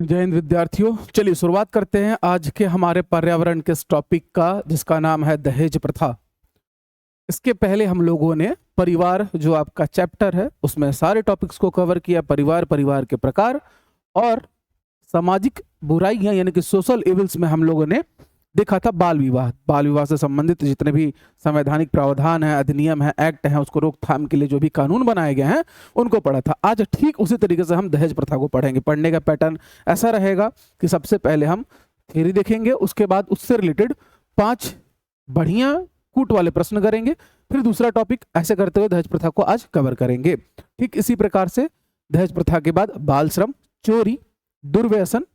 जय हिंद विद्यार्थियों। चलिए शुरुआत करते हैं आज के हमारे पर्यावरण के इस टॉपिक का, जिसका नाम है दहेज प्रथा। इसके पहले हम लोगों ने परिवार, जो आपका चैप्टर है, उसमें सारे टॉपिक्स को कवर किया। परिवार, परिवार के प्रकार और सामाजिक बुराइयां यानी कि सोशल इविल्स में हम लोगों ने देखा था बाल विवाह। बाल विवाह से संबंधित जितने भी संवैधानिक प्रावधान है, अधिनियम है, एक्ट है, उसको रोकथाम के लिए जो भी कानून बनाए गए हैं उनको पढ़ा था। आज ठीक उसी तरीके से हम दहेज प्रथा को पढ़ेंगे। पढ़ने का पैटर्न ऐसा रहेगा कि सबसे पहले हम थ्योरी देखेंगे, उसके बाद उससे रिलेटेड 5 बढ़िया कूट वाले प्रश्न करेंगे, फिर दूसरा टॉपिक ऐसे करते हुए दहेज प्रथा को आज कवर करेंगे। ठीक इसी प्रकार से दहेज प्रथा के बाद बाल श्रम, चोरी, दुर्व्यसन,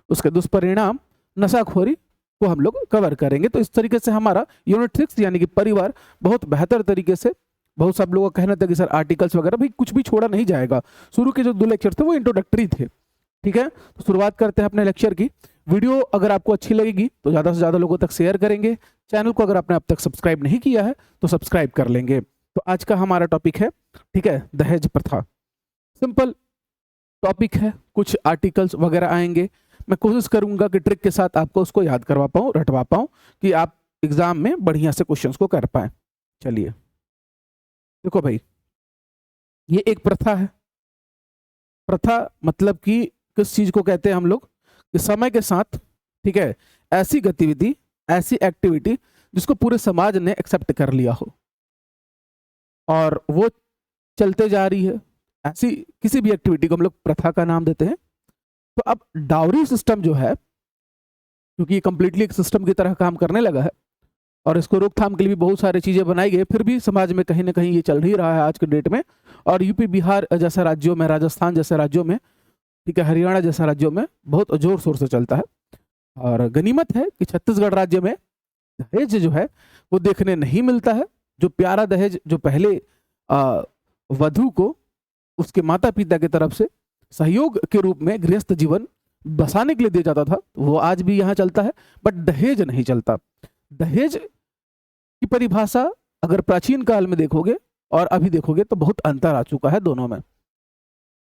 उसके दुष्परिणाम, नशाखोरी को हम लोग कवर करेंगे। तो इस तरीके से हमारा यूनिट 6 यानी कि परिवार बहुत बेहतर तरीके से, बहुत सब लोगों का कहना था कि सर आर्टिकल्स वगैरह भी कुछ भी छोड़ा नहीं जाएगा। शुरू के जो 2 लेक्चर थे वो इंट्रोडक्टरी थे। ठीक है, तो शुरुआत करते हैं अपने लेक्चर की। वीडियो अगर आपको अच्छी लगेगी तो ज़्यादा से ज़्यादा लोगों तक शेयर करेंगे। चैनल को अगर आपने अब तक सब्सक्राइब नहीं किया है तो सब्सक्राइब कर लेंगे। तो आज का हमारा टॉपिक है, ठीक है, दहेज प्रथा। सिंपल टॉपिक है, कुछ आर्टिकल्स वगैरह आएंगे। मैं कोशिश करूंगा कि ट्रिक के साथ आपको उसको याद करवा पाऊँ, रटवा पाऊँ, कि आप एग्जाम में बढ़िया से क्वेश्चंस को कर पाए। चलिए देखो भाई, ये एक प्रथा है। प्रथा मतलब कि किस चीज को कहते हैं हम लोग, कि समय के साथ, ठीक है, ऐसी गतिविधि, ऐसी एक्टिविटी जिसको पूरे समाज ने एक्सेप्ट कर लिया हो और वो चलते जा रही है। ऐसी किसी भी एक्टिविटी को हम लोग प्रथा का नाम देते हैं। तो अब डाउरी सिस्टम जो है, क्योंकि ये कंप्लीटली एक सिस्टम की तरह काम करने लगा है और इसको रोकथाम के लिए भी बहुत सारी चीजें बनाई गई, फिर भी समाज में कहीं ना कहीं ये चल ही रहा है आज के डेट में। और यूपी, बिहार जैसे राज्यों में, राजस्थान जैसे राज्यों में, ठीक है, हरियाणा जैसे राज्यों में बहुत जोर शोर से चलता है। और गनीमत है कि छत्तीसगढ़ राज्य में दहेज जो है वो देखने नहीं मिलता है। जो प्यारा दहेज जो पहले वधु को उसके माता पिता की तरफ से सहयोग के रूप में गृहस्थ जीवन बसाने के लिए दिया जाता था, वो आज भी यहाँ चलता है, बट दहेज नहीं चलता। दहेज की परिभाषा अगर प्राचीन काल में देखोगे और अभी देखोगे तो बहुत अंतर आ चुका है दोनों में।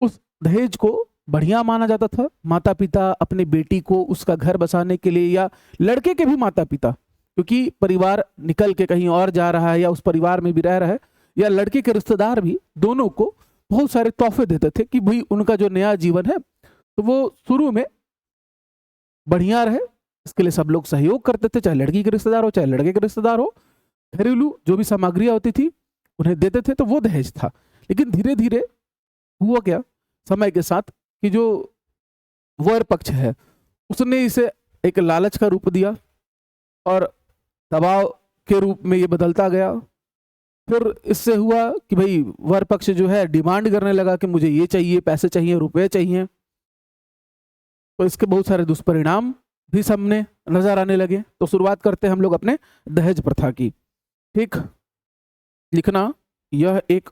उस दहेज को बढ़िया माना जाता था। माता पिता अपनी बेटी को उसका घर बसाने के लिए, या लड़के के भी माता पिता, क्योंकि परिवार निकल के कहीं और जा रहा है या उस परिवार में भी रह रहा है, या लड़के के रिश्तेदार भी, दोनों को बहुत सारे तोहफे देते थे कि भाई उनका जो नया जीवन है तो वो शुरू में बढ़िया रहे। इसके लिए सब लोग सहयोग करते थे, चाहे लड़की के रिश्तेदार हो चाहे लड़के के रिश्तेदार हो। घरेलू जो भी सामग्रियां होती थी उन्हें देते थे, तो वो दहेज था। लेकिन धीरे धीरे हुआ क्या समय के साथ, कि जो वर पक्ष है उसने इसे एक लालच का रूप दिया और दबाव के रूप में ये बदलता गया। फिर इससे हुआ कि भाई वर पक्ष जो है डिमांड करने लगा कि मुझे ये चाहिए, पैसे चाहिए, रुपए चाहिए। तो इसके बहुत सारे दुष्परिणाम भी सामने नजर आने लगे। तो शुरुआत करते हैं हम लोग अपने दहेज प्रथा की। ठीक, लिखना, यह एक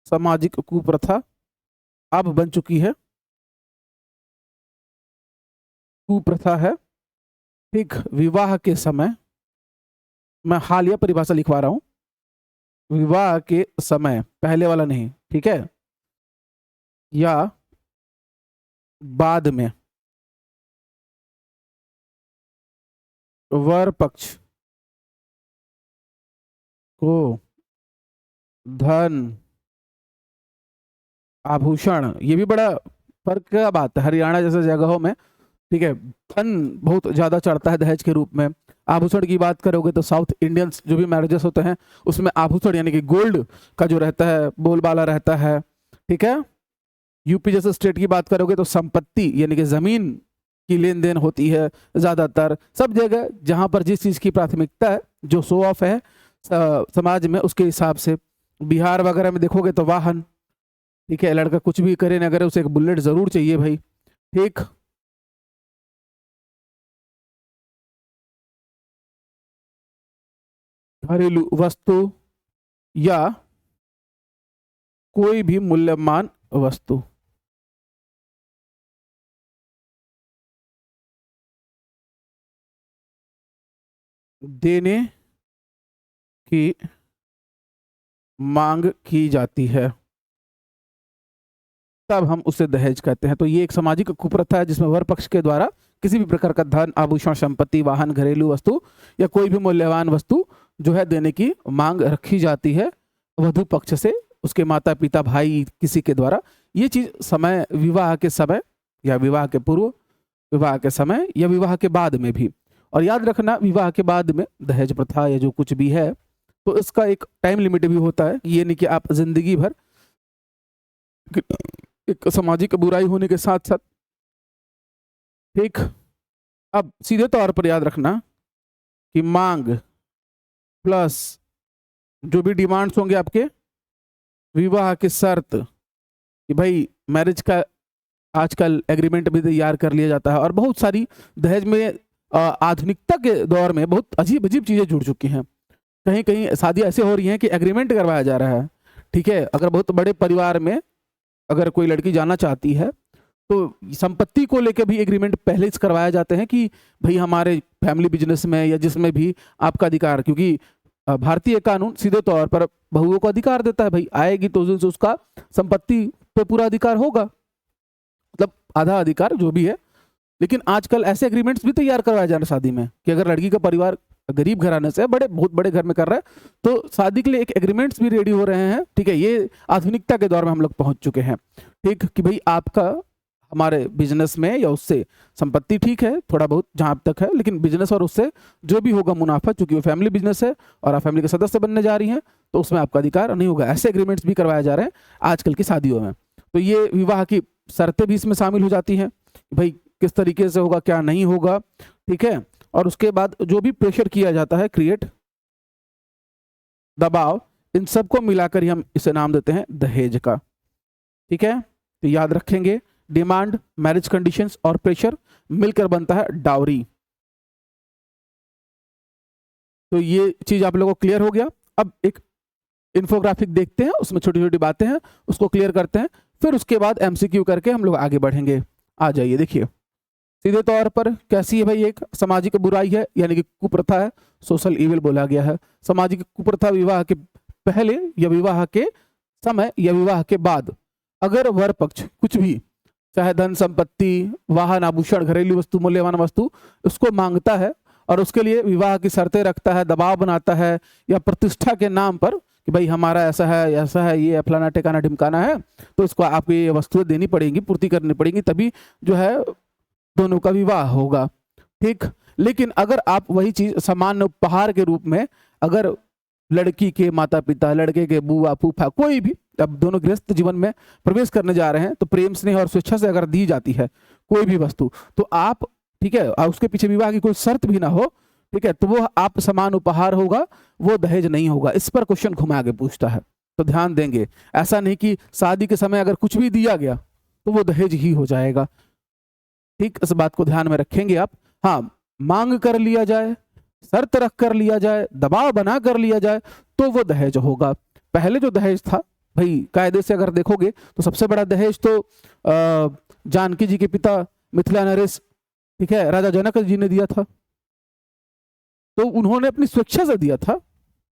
सामाजिक कुप्रथा अब बन चुकी है, कुप्रथा है। ठीक, विवाह के समय, मैं हालिया परिभाषा लिखवा रहा हूं, विवाह के समय, पहले वाला नहीं, ठीक है, या बाद में वर पक्ष को धन, आभूषण, ये भी बड़ा फर्क का बात है हरियाणा जैसे जगहों में, ठीक है, धन बहुत ज्यादा चढ़ता है दहेज के रूप में। आभूषण की बात करोगे तो साउथ इंडियंस जो भी मैरिजेस होते हैं उसमें आभूषण यानी कि गोल्ड का जो रहता है बोलबाला रहता है। ठीक है, यूपी जैसे स्टेट की बात करोगे तो संपत्ति यानी कि जमीन की लेन देन होती है ज्यादातर। सब जगह जहां पर जिस चीज की प्राथमिकता है, जो शो ऑफ है समाज में, उसके हिसाब से। बिहार वगैरह में देखोगे तो वाहन, ठीक है, लड़का कुछ भी करे ना करे उसे एक बुलेट जरूर चाहिए भाई। ठीक, घरेलू वस्तु या कोई भी मूल्यवान वस्तु, देने की मांग की जाती है। तब हम उसे दहेज कहते हैं। तो ये एक सामाजिक कुप्रथा है जिसमें वर पक्ष के द्वारा किसी भी प्रकार का धन, आभूषण, संपत्ति, वाहन, घरेलू वस्तु या कोई भी मूल्यवान वस्तु जो है देने की मांग रखी जाती है वधु पक्ष से, उसके माता पिता, भाई, किसी के द्वारा। ये चीज समय, विवाह के समय या विवाह के पूर्व, विवाह के समय या विवाह के बाद में भी। और याद रखना, विवाह के बाद में दहेज प्रथा या जो कुछ भी है तो इसका एक टाइम लिमिट भी होता है। ये नहीं कि आप जिंदगी भर, एक सामाजिक बुराई होने के साथ साथ, ठीक। अब सीधे तौर पर याद रखना कि मांग प्लस जो भी डिमांड्स होंगे आपके, विवाह की शर्त, कि भाई मैरिज का आजकल एग्रीमेंट भी तैयार कर लिया जाता है। और बहुत सारी दहेज में आधुनिकता के दौर में बहुत अजीब अजीब चीजें जुड़ चुकी हैं। कहीं कहीं शादी ऐसे हो रही हैं कि एग्रीमेंट करवाया जा रहा है, ठीक है। अगर बहुत बड़े परिवार में अगर कोई लड़की जाना चाहती है तो संपत्ति को लेकर भी एग्रीमेंट पहले से करवाया जाते हैं कि भाई हमारे फैमिली बिजनेस में या जिसमें भी आपका अधिकार, क्योंकि भारतीय कानून सीधे तौर पर बहुओं को अधिकार देता है, भाई आएगी तो उस दिन से उसका संपत्ति पे पूरा अधिकार होगा, मतलब आधा अधिकार जो भी है। लेकिन आजकल ऐसे एग्रीमेंट्स भी तैयार करवाए जा रहे हैं शादी में कि अगर लड़की का परिवार गरीब घराने से, बहुत बड़े घर में कर रहा है तो शादी के लिए एक एग्रीमेंट्स भी रेडी हो रहे हैं, ठीक है। ये आधुनिकता के दौर में हम लोग पहुंच चुके हैं, ठीक, कि भाई आपका हमारे बिजनेस में या उससे संपत्ति, ठीक है, थोड़ा बहुत जहां तक है, लेकिन बिजनेस और उससे जो भी होगा मुनाफा, चूंकि वो फैमिली बिजनेस है और आप फैमिली के सदस्य बनने जा रही हैं तो उसमें आपका अधिकार नहीं होगा। ऐसे एग्रीमेंट्स भी करवाए जा रहे हैं आजकल की शादियों में। तो ये विवाह की शर्तें भी इसमें शामिल हो जाती हैं, भाई किस तरीके से होगा, क्या नहीं होगा, ठीक है। और उसके बाद जो भी प्रेशर किया जाता है, क्रिएट, दबाव, इन सबको मिलाकर ही हम इसे नाम देते हैं दहेज का, ठीक है। तो याद रखेंगे, डिमांड, मैरिज कंडीशंस और प्रेशर मिलकर बनता है डाउरी। तो ये चीज आप लोगों को क्लियर हो गया। अब एक इन्फोग्राफिक देखते हैं, उसमें छोटी छोटी बातें हैं, उसको क्लियर करते हैं, फिर उसके बाद एमसीक्यू करके हम लोग आगे बढ़ेंगे। आ जाइए, देखिए सीधे तौर पर कैसी है भाई, एक सामाजिक बुराई है यानी कि कुप्रथा है, सोशल इविल बोला गया है। सामाजिक कुप्रथा विवाह के पहले या विवाह के समय या विवाह के बाद अगर वर पक्ष कुछ भी, चाहे धन, संपत्ति, वाहन, आभूषण, घरेलू वस्तु, मूल्यवान वस्तु, उसको मांगता है और उसके लिए विवाह की शर्तें रखता है, दबाव बनाता है, या प्रतिष्ठा के नाम पर कि भाई हमारा ऐसा है, ये फलाना ठिकाना ढिमकाना है, तो इसको आपको ये वस्तुएं देनी पड़ेंगी, पूर्ति करनी पड़ेंगी, तभी जो है दोनों का विवाह होगा, ठीक। लेकिन अगर आप वही चीज सामान्य उपहार के रूप में अगर लड़की के माता पिता, लड़के के बुआ फूफा, कोई भी, अब दोनों गृहस्थ जीवन में प्रवेश करने जा रहे हैं तो प्रेम, स्नेह और स्वेच्छा से अगर दी जाती है कोई भी वस्तु, तो आप, ठीक है, और उसके पीछे विवाह की कोई शर्त भी ना हो, ठीक है, तो वो आप समान उपहार होगा, वो दहेज नहीं होगा। इस पर क्वेश्चन घुमा के पूछता है, तो ध्यान देंगे। ऐसा नहीं कि शादी के समय अगर कुछ भी दिया गया तो वो दहेज ही हो जाएगा, ठीक। इस बात को ध्यान में रखेंगे आप। हाँ, मांग कर लिया जाए, शर्त रख कर लिया जाए, दबाव बना कर लिया जाए तो वो दहेज होगा। पहले जो दहेज था भाई, कायदे से अगर देखोगे तो सबसे बड़ा दहेज तो जानकी जी के पिता मिथिला नरेश, ठीक है, राजा जनक जी ने दिया था। तो उन्होंने अपनी स्वेच्छा से दिया था,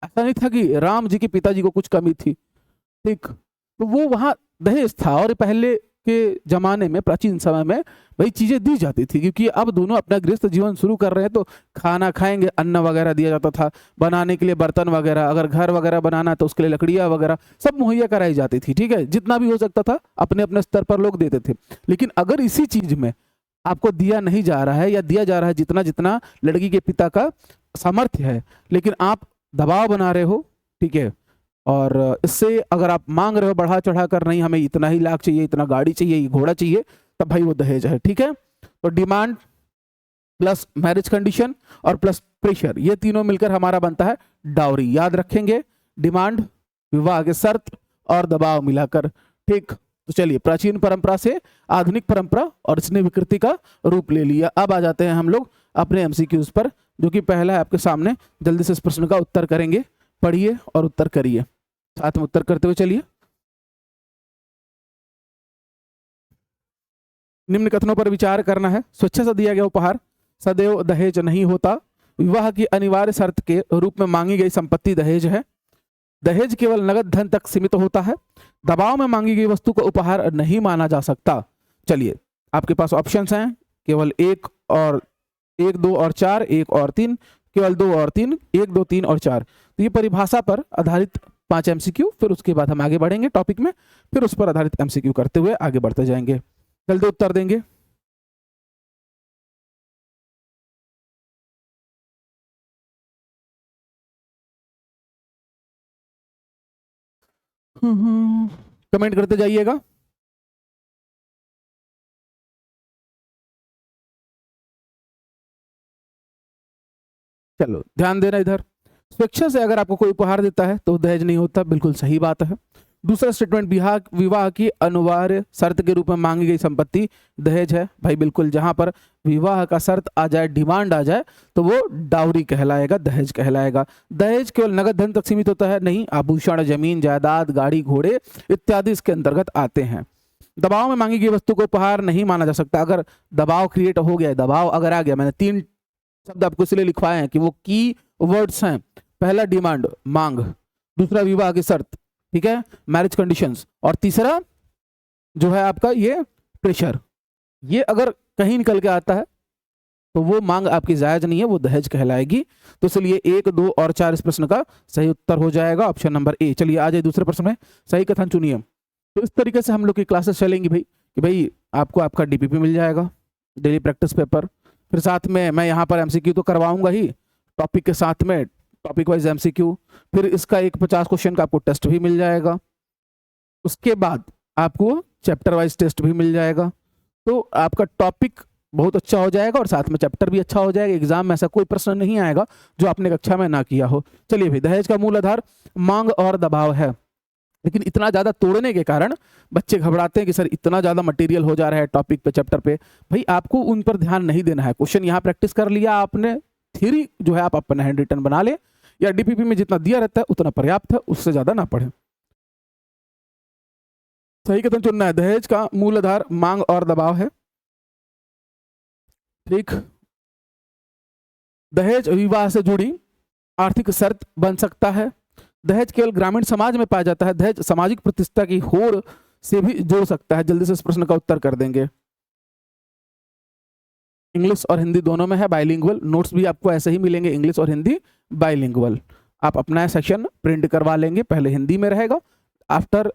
ऐसा नहीं था कि राम जी के पिताजी को कुछ कमी थी, ठीक। तो वो वहां दहेज था। और पहले के जमाने में, प्राचीन समय में वही चीजें दी जाती थी, क्योंकि अब दोनों अपना गृहस्थ जीवन शुरू कर रहे हैं तो खाना खाएंगे, अन्न वगैरह दिया जाता था, बनाने के लिए बर्तन वगैरह, अगर घर वगैरह बनाना तो उसके लिए लकड़ियां वगैरह सब मुहैया कराई जाती थी, ठीक है। जितना भी हो सकता था अपने अपने स्तर पर लोग देते थे। लेकिन अगर इसी चीज में आपको दिया नहीं जा रहा है या दिया जा रहा है जितना जितना लड़की के पिता का सामर्थ्य है, लेकिन आप दबाव बना रहे हो, ठीक है, और इससे अगर आप मांग रहे हो बढ़ा चढ़ा कर, नहीं हमें इतना ही लाख चाहिए, इतना गाड़ी चाहिए, ये घोड़ा चाहिए, तब भाई वो दहेज है, ठीक है। तो डिमांड प्लस मैरिज कंडीशन और प्लस प्रेशर, ये तीनों मिलकर हमारा बनता है डाउरी। याद रखेंगे, डिमांड, विवाह की शर्त और दबाव मिलाकर, ठीक। तो चलिए, प्राचीन परंपरा से आधुनिक परंपरा और इसने विकृति का रूप ले लिया। अब आ जाते हैं हम लोग अपने एमसीक्यूज पर, जो कि पहला है आपके सामने। जल्दी से इस प्रश्न का उत्तर करेंगे, पढ़िए और उत्तर करिए, साथ में उत्तर करते हुए चलिए। निम्न कथनों पर विचार करना है। स्वेच्छा से दिया गया उपहार सदैव दहेज नहीं होता। विवाह की अनिवार्य शर्त के रूप में मांगी गई संपत्ति दहेज है। दहेज केवल नगद धन तक सीमित होता है, दबाव में मांगी गई वस्तु को उपहार नहीं माना जा सकता। चलिए आपके पास ऑप्शंस हैं, केवल एक दो और चार, एक और तीन, केवल दो और तीन, एक दो तीन और चार। तो ये परिभाषा पर आधारित 5 एमसीक्यू, फिर उसके बाद हम आगे बढ़ेंगे टॉपिक में, फिर उस पर आधारित एमसीक्यू करते हुए आगे बढ़ते जाएंगे। जल्दी उत्तर देंगे। कमेंट करते जाइएगा। चलो ध्यान देना इधर, स्वेच्छा से अगर आपको कोई उपहार देता है तो दहेज नहीं होता, बिल्कुल सही बात है। दूसरा स्टेटमेंट, विवाह की अनिवार्य शर्त के रूप में मांगी गई संपत्ति दहेज है। भाई बिल्कुल, जहां पर विवाह का शर्त आ जाए, डिमांड आ जाए, तो वो डाउरी कहलाएगा, दहेज कहलाएगा। दहेज केवल नगद धन तक सीमित होता है, नहीं, आभूषण, जमीन जायदाद, गाड़ी घोड़े इत्यादि इसके अंतर्गत आते हैं। दबाव में मांगी गई वस्तु को उपहार नहीं माना जा सकता। अगर दबाव क्रिएट हो गया, दबाव अगर आ गया, मैंने 3 शब्द आपको इसलिए लिखवाए हैं कि वो की वर्ड्स हैं। पहला डिमांड, मांग, दूसरा विवाह की शर्त, ठीक है, मैरिज कंडीशंस, और तीसरा जो है आपका ये प्रेशर। ये अगर कहीं निकल के आता है तो वो मांग आपकी जायज नहीं है, वो दहेज कहलाएगी। तो इसलिए 1, 2 और 4 इस प्रश्न का सही उत्तर हो जाएगा ऑप्शन नंबर ए। चलिए आ जाए दूसरे प्रश्न में, सही कथन चुनिए। तो इस तरीके से हम लोग की क्लासेस चलेंगी भाई, कि भाई आपको आपका डीपीपी मिल जाएगा, डेली प्रैक्टिस पेपर, फिर साथ में मैं यहाँ पर एमसीक्यू तो करवाऊंगा ही, टॉपिक के साथ में टॉपिक वाइज एमसीक्यू, फिर इसका एक 50 क्वेश्चन का आपको टेस्ट भी मिल जाएगा। उसके बाद आपको चैप्टर वाइज टेस्ट भी मिल जाएगा। तो आपका टॉपिक बहुत अच्छा हो जाएगा और साथ में चैप्टर भी अच्छा हो जाएगा। एग्जाम में ऐसा कोई प्रश्न नहीं आएगा जो आपने कक्षा में ना किया हो। चलिए भाई, दहेज का मूल आधार मांग और दबाव है, लेकिन इतना ज्यादा तोड़ने के कारण बच्चे घबराते हैं कि सर इतना ज्यादा मटेरियल हो जा रहा है टॉपिक पे, चैप्टर पे। भाई आपको उन पर ध्यान नहीं देना है। क्वेश्चन यहाँ प्रैक्टिस कर लिया आपने, थ्योरी जो है आप अपना हैंड रिटन बना ले, या डीपीपी में जितना दिया रहता है उतना पर्याप्त है, उससे ज्यादा ना पढ़े। सही कथन चुनना है। दहेज का मूल आधार मांग और दबाव है, ठीक। दहेज विवाह से जुड़ी आर्थिक शर्त बन सकता है। दहेज केवल ग्रामीण समाज में पाया जाता है। दहेज सामाजिक प्रतिष्ठा की होड़ से भी जोड़ सकता है। जल्दी से इस प्रश्न का उत्तर कर देंगे। इंग्लिश और हिंदी दोनों में है, बाइलिंगुअल। नोट्स भी आपको ऐसे ही मिलेंगे, इंग्लिश और हिंदी बाइलिंगुअल। आप अपना सेक्शन प्रिंट करवा लेंगे, पहले हिंदी में रहेगा, आफ्टर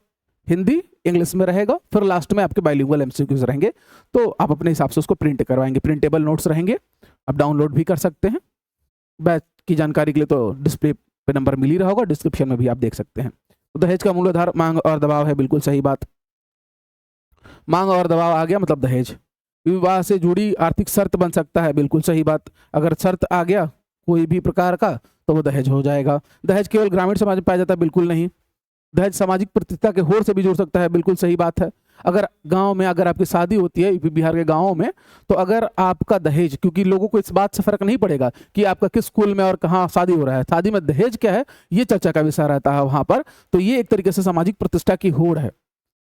हिंदी इंग्लिश में रहेगा, फिर लास्ट में आपके बाइलिंगुअल एमसीक्यूज रहेंगे। तो आप अपने हिसाब से उसको प्रिंट करवाएंगे, प्रिंटेबल नोट्स रहेंगे, आप डाउनलोड भी कर सकते हैं। बैच की जानकारी के लिए तो डिस्प्ले पे नंबर मिल ही रहा होगा, डिस्क्रिप्शन में भी आप देख सकते हैं। तो दहेज का मूल आधार मांग और दबाव है, बिल्कुल सही बात। मांग और दबाव आ गया मतलब दहेज। विवाह से जुड़ी आर्थिक शर्त बन सकता है, बिल्कुल सही बात। अगर शर्त आ गया कोई भी प्रकार का तो वो दहेज हो जाएगा। दहेज केवल ग्रामीण समाज में पाया जाता है, बिल्कुल नहीं। दहेज सामाजिक प्रतिष्ठा के होड़ से भी जुड़ सकता है, बिल्कुल सही बात है। अगर गांव में अगर आपकी शादी होती है, यूपी बिहार के गांवों में, तो अगर आपका दहेज, क्योंकि लोगों को इस बात से फर्क नहीं पड़ेगा कि आपका किस स्कूल में और कहाँ शादी हो रहा है, शादी में दहेज क्या है ये चर्चा का विषय रहता है वहां पर। तो ये एक तरीके से सामाजिक प्रतिष्ठा की होड़ है,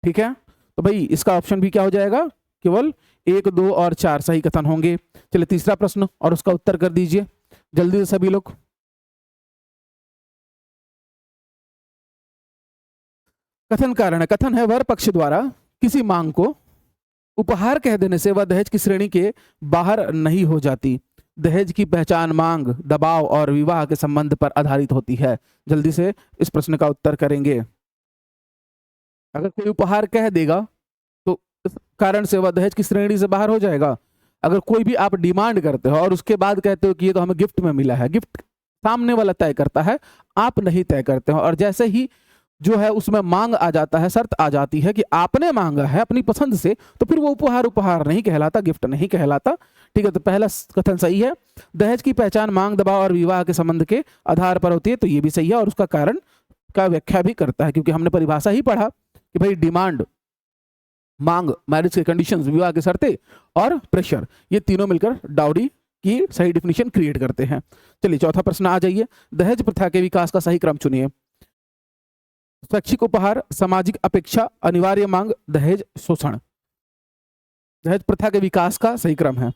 ठीक है। तो भाई इसका ऑप्शन भी क्या हो जाएगा, केवल 1, 2 और 4 सही कथन होंगे। चलिए तीसरा प्रश्न और उसका उत्तर कर दीजिए जल्दी से सभी लोग। कथन कारण है, कथन है वर पक्ष द्वारा किसी मांग को उपहार कह देने से वह दहेज की श्रेणी के बाहर नहीं हो जाती। दहेज की पहचान मांग, दबाव और विवाह के संबंध पर आधारित होती है। जल्दी से इस प्रश्न का उत्तर करेंगे। अगर कोई उपहार कह देगा तो इस कारण से वह दहेज की श्रेणी से बाहर हो जाएगा। अगर कोई भी आप डिमांड करते हो और उसके बाद कहते हो कि ये तो हमें गिफ्ट में मिला है, गिफ्ट सामने वाला तय करता है, आप नहीं तय करते हो। और जैसे ही जो है उसमें मांग आ जाता है, शर्त आ जाती है कि आपने मांगा है अपनी पसंद से, तो फिर वो उपहार नहीं कहलाता, गिफ्ट नहीं कहलाता, ठीक है। तो पहला कथन सही है। दहेज की पहचान मांग, दबाव और विवाह के संबंध के आधार पर होती है, तो ये भी सही है और उसका कारण का व्याख्या भी करता है, क्योंकि हमने परिभाषा ही पढ़ा कि भाई डिमांड, मांग, मैरिज के कंडीशंस, विवाह की शर्तें और प्रेशर, ये तीनों मिलकर डाउरी की सही डिफिनीशन क्रिएट करते हैं। चलिए चौथा प्रश्न आ जाइए। दहेज प्रथा के विकास का सही क्रम चुनिए। स्वैच्छिक उपहार, सामाजिक अपेक्षा, अनिवार्य मांग, दहेज शोषण। दहेज प्रथा के विकास का सही क्रम है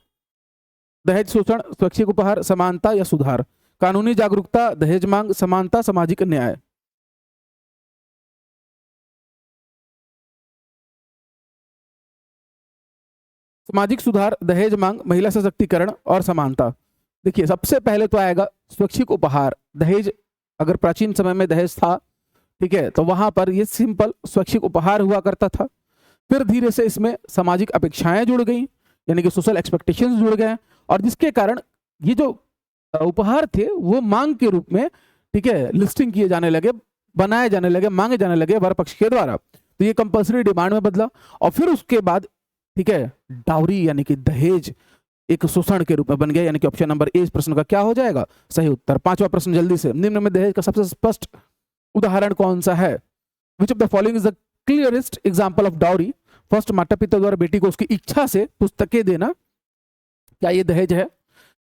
दहेज शोषण, स्वैच्छिक उपहार, समानता या सुधार, कानूनी जागरूकता, दहेज मांग, समानता, सामाजिक न्याय। सामाजिक सुधार, दहेज मांग, महिला सशक्तिकरण और समानता। देखिए सबसे पहले तो आएगा स्वैच्छिक उपहार। दहेज, अगर प्राचीन समय में दहेज था, ठीक है, तो वहां पर ये सिंपल स्वैच्छिक उपहार हुआ करता था। फिर धीरे से इसमें सामाजिक अपेक्षाएं जुड़ गई, यानी कि सोशल एक्सपेक्टेशंस जुड़ गए, और जिसके कारण ये जो उपहार थे वो मांग के रूप में, ठीक है, लिस्टिंग किए जाने लगे, बनाए जाने लगे, मांगे जाने लगे वर पक्ष के द्वारा। तो ये कंपल्सरी डिमांड में बदला। और फिर उसके बाद, ठीक है, डाउरी यानी कि दहेज एक शोषण के रूप में बन गया, यानी कि ऑप्शन नंबर ए इस प्रश्न का क्या हो जाएगा, सही उत्तर। पांचवा प्रश्न जल्दी से, निम्न में दहेज का सबसे स्पष्ट उदाहरण कौन सा है? Which of the following is the clearest example of dowry? First, माता पिता द्वारा बेटी को उसकी इच्छा से पुस्तकें देना, क्या ये दहेज है?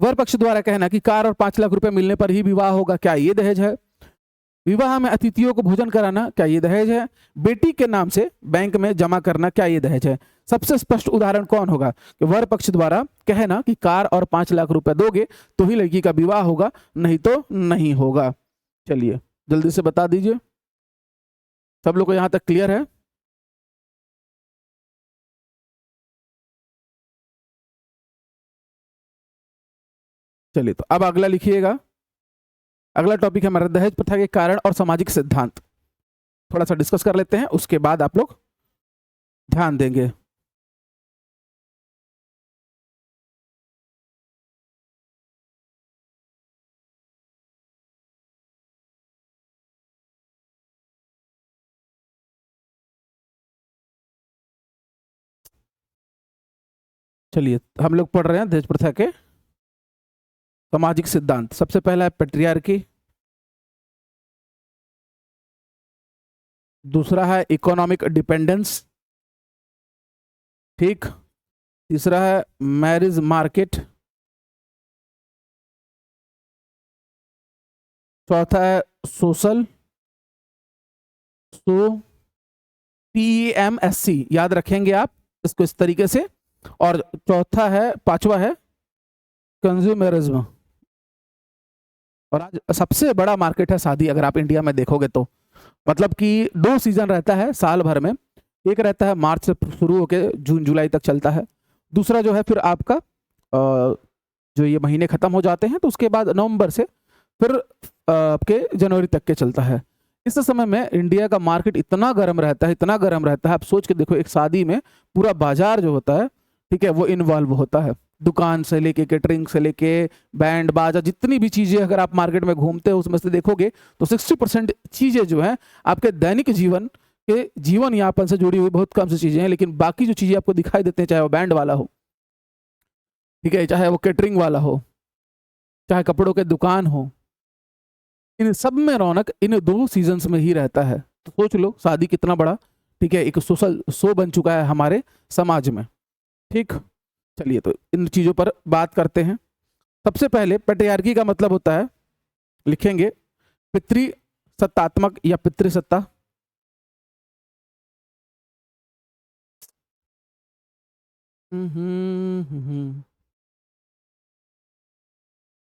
वर पक्ष द्वारा कहना कि कार और 5 लाख रुपए मिलने पर ही विवाह होगा, क्या ये दहेज है? विवाह में अतिथियों को भोजन कराना, क्या ये दहेज है? बेटी के नाम से बैंक में जमा करना, क्या ये दहेज है? सबसे स्पष्ट उदाहरण कौन होगा कि वर पक्ष द्वारा कहना कि कार और 5 लाख रुपए दोगे तो ही लड़की का विवाह होगा, नहीं तो नहीं होगा। चलिए जल्दी से बता दीजिए, सब लोग को यहां तक क्लियर है? चलिए तो अब अगला लिखिएगा। अगला टॉपिक है हमारा दहेज प्रथा के कारण और सामाजिक सिद्धांत। थोड़ा सा डिस्कस कर लेते हैं, उसके बाद आप लोग ध्यान देंगे। चलिए हम लोग पढ़ रहे हैं दहेज प्रथा के सामाजिक सिद्धांत। सबसे पहला है पैट्रियार्की, दूसरा है इकोनॉमिक डिपेंडेंस, ठीक, तीसरा है मैरिज मार्केट, चौथा है सोशल, सो PMSC याद रखेंगे आप इसको इस तरीके से, और चौथा है, पांचवा है कंज्यूमरिज्म। और आज सबसे बड़ा मार्केट है शादी, अगर आप इंडिया में देखोगे तो, मतलब कि 2 सीजन रहता है साल भर में। एक रहता है मार्च से शुरू होकर जून जुलाई तक चलता है, दूसरा जो है फिर आपका जो ये महीने खत्म हो जाते हैं तो उसके बाद नवंबर से फिर आपके जनवरी तक के चलता है। इस समय में इंडिया का मार्केट इतना गर्म रहता है, इतना गर्म रहता है, आप सोच के देखो एक शादी में पूरा बाजार जो होता है, ठीक है, वो इन्वॉल्व होता है। दुकान से लेके, केटरिंग से लेके, बैंड बाजा, जितनी भी चीजें अगर आप मार्केट में घूमते हो उसमें से देखोगे तो 60% चीजें जो है आपके दैनिक जीवन के जीवन यापन से जुड़ी हुई बहुत कम सी चीजें हैं, लेकिन बाकी जो चीजें आपको दिखाई देते हैं, चाहे वो बैंड वाला हो, ठीक है, चाहे वो केटरिंग वाला हो, चाहे कपड़ों के दुकान हो, इन सब में रौनक इन 2 सीजन्स में ही रहता है। तो सोच लो शादी कितना बड़ा, ठीक है, एक सोशल शो बन चुका है हमारे समाज में, ठीक। चलिए तो इन चीजों पर बात करते हैं। सबसे पहले पैट्रियार्की का मतलब होता है, लिखेंगे पितृ सत्तात्मक या पितृसत्ता।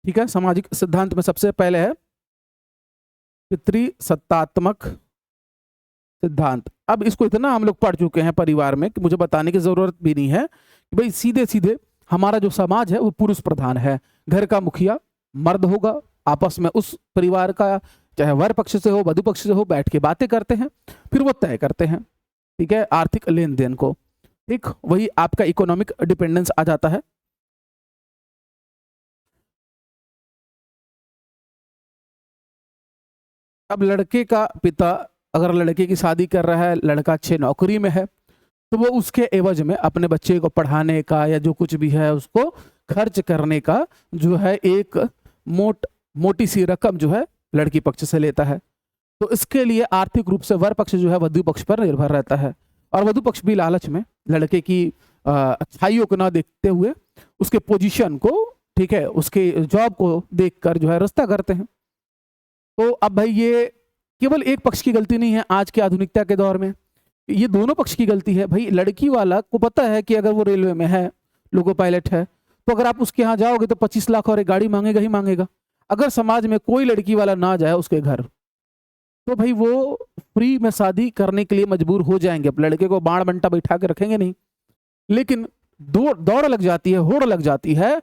ठीक है, सामाजिक सिद्धांत में सबसे पहले है पितृसत्तात्मक सिद्धांत। अब इसको इतना हम लोग पढ़ चुके हैं परिवार में कि मुझे बताने की जरूरत भी नहीं है कि भाई सीधे सीधे हमारा जो समाज है वो पुरुष प्रधान है। घर का मुखिया मर्द होगा, आपस में उस परिवार का चाहे वर पक्ष से हो वधु पक्ष से हो बैठ के बातें करते हैं, फिर वो तय करते हैं, ठीक है, आर्थिक लेन देन को, ठीक। वही आपका इकोनॉमिक डिपेंडेंस आ जाता है। अब लड़के का पिता अगर लड़के की शादी कर रहा है, लड़का अच्छे नौकरी में है, तो वो उसके एवज में अपने बच्चे को पढ़ाने का या जो कुछ भी है उसको खर्च करने का जो है एक मोटी सी रकम जो है लड़की पक्ष से लेता है। तो इसके लिए आर्थिक रूप से वर पक्ष जो है वधु पक्ष पर निर्भर रहता है, और वधु पक्ष भी लालच में लड़के की अच्छाइयों को ना देखते हुए उसके पोजीशन को, ठीक है, उसके जॉब को देखकर जो है रिश्ता करते हैं। तो अब भाई ये केवल एक पक्ष की गलती नहीं है आज के आधुनिकता के दौर में, ये दोनों पक्ष की गलती है। भाई लड़की वाला को पता है कि अगर वो रेलवे में है, लोको पायलट है, तो अगर आप उसके यहाँ जाओगे तो 25 लाख और एक गाड़ी मांगेगा ही मांगेगा। अगर समाज में कोई लड़की वाला ना जाए उसके घर, तो भाई वो फ्री में शादी करने के लिए मजबूर हो जाएंगे। अब लड़के को बाण बंटा बैठा के रखेंगे नहीं, लेकिन दौड़ लग जाती है, होड़ लग जाती है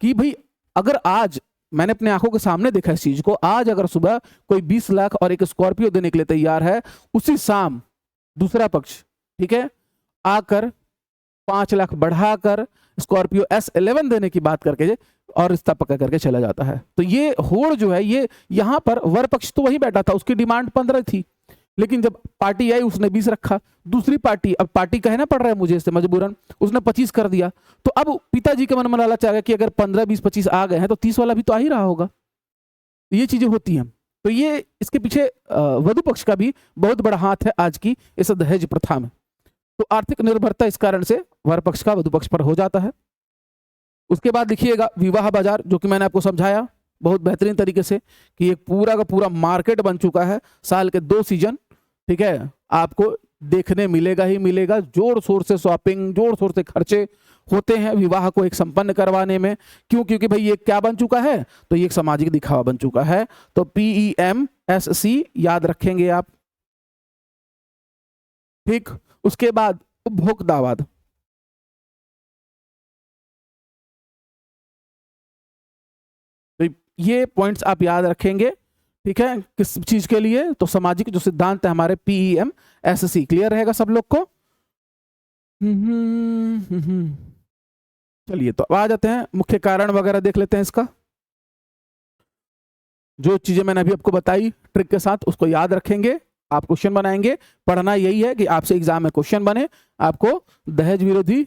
कि भाई अगर आज मैंने अपने आंखों के सामने देखा इस चीज को, आज अगर सुबह कोई 20 लाख और एक स्कॉर्पियो देने के लिए तैयार है, उसी शाम दूसरा पक्ष, ठीक है, आकर 5 लाख बढ़ाकर स्कॉर्पियो S11 देने की बात करके और रिश्ता पक्का करके चला जाता है। तो ये होड़ जो है, ये यहां पर वर पक्ष तो वही बैठा था, उसकी डिमांड 15 थी, लेकिन जब पार्टी आई उसने 20 रखा। दूसरी पार्टी, अब पार्टी कहना पड़ रहा है मुझे इससे मजबूरन, उसने 25 कर दिया। तो अब पिताजी के मन में लालच आ गया कि अगर 15, 20, 25 आ गए हैं तो 30 वाला भी तो आ ही रहा होगा। ये चीजें होती हैं। तो ये इसके पीछे वधु पक्ष का भी बहुत बड़ा हाथ है आज की इस दहेज प्रथा में। तो आर्थिक निर्भरता इस कारण से वर पक्ष का वधु पक्ष पर हो जाता है। उसके बाद लिखिएगा विवाह बाजार, जो कि मैंने आपको समझाया बहुत बेहतरीन तरीके से कि एक पूरा का पूरा मार्केट बन चुका है। साल के 2 सीजन, ठीक है, आपको देखने मिलेगा ही मिलेगा। जोर शोर से शॉपिंग, जोर शोर से खर्चे होते हैं विवाह को एक संपन्न करवाने में। क्यों? क्योंकि भाई ये क्या बन चुका है, तो ये एक सामाजिक दिखावा बन चुका है। तो PEMSC याद रखेंगे आप। ठीक, उसके बाद उपभोक्तावाद। तो ये पॉइंट्स आप याद रखेंगे, ठीक है, किस चीज के लिए? तो सामाजिक जो सिद्धांत है हमारे PEMSC। क्लियर रहेगा सब लोग को? चलिए, तो अब आ जाते हैं मुख्य कारण वगैरह देख लेते हैं इसका। जो चीजें मैंने अभी आपको बताई ट्रिक के साथ, उसको याद रखेंगे, आप क्वेश्चन बनाएंगे। पढ़ना यही है कि आपसे एग्जाम में क्वेश्चन बने, आपको दहेज विरोधी।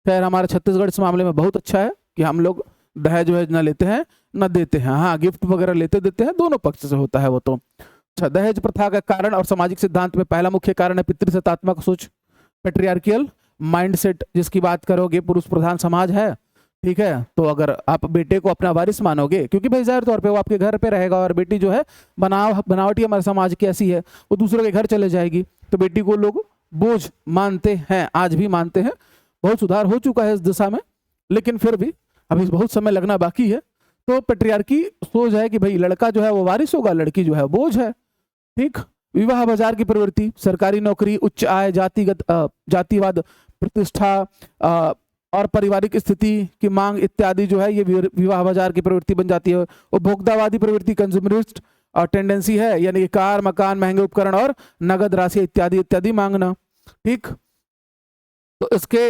खैर हमारा छत्तीसगढ़ इस मामले में बहुत अच्छा है कि हम लोग दहेज वहेज न लेते हैं न देते हैं। हाँ, गिफ्ट वगैरह लेते देते हैं, दोनों पक्ष से होता है वो तो। अच्छा, दहेज प्रथा का कारण और सामाजिक सिद्धांत में पहला मुख्य कारण है पितृसत्तात्मक सोच, पेट्रियार्कियल माइंडसेट। जिसकी बात करोगे, पुरुष प्रधान समाज है, ठीक है, तो अगर आप बेटे को अपना वारिस मानोगे, क्योंकि भाई जाहिर तौर पे वो आपके घर पे रहेगा, और बेटी जो है बनावटी हमारे समाज की ऐसी है, वो दूसरों के घर चले जाएगी, तो बेटी को लोग बोझ मानते हैं, आज भी मानते हैं। बहुत सुधार हो चुका है इस दिशा में, लेकिन फिर भी अभी बहुत समय लगना बाकी है। तो पेट्रियार्की सोच है कि भाई लड़का जो है वो वारिस होगा, लड़की जो है बोझ है। ठीक, विवाह बाजार की प्रवृत्ति, सरकारी नौकरी, उच्च आय, जातिवाद, प्रतिष्ठा और पारिवारिक स्थिति की मांग इत्यादि जो है ये विवाह बाजार की प्रवृत्ति बन जाती है। उपभोक्तावादी प्रवृत्ति, कंज्यूमरिस्ट टेंडेंसी है, यानी कि कार, मकान, महंगे उपकरण और नगद राशि इत्यादि इत्यादि मांगना। ठीक, तो इसके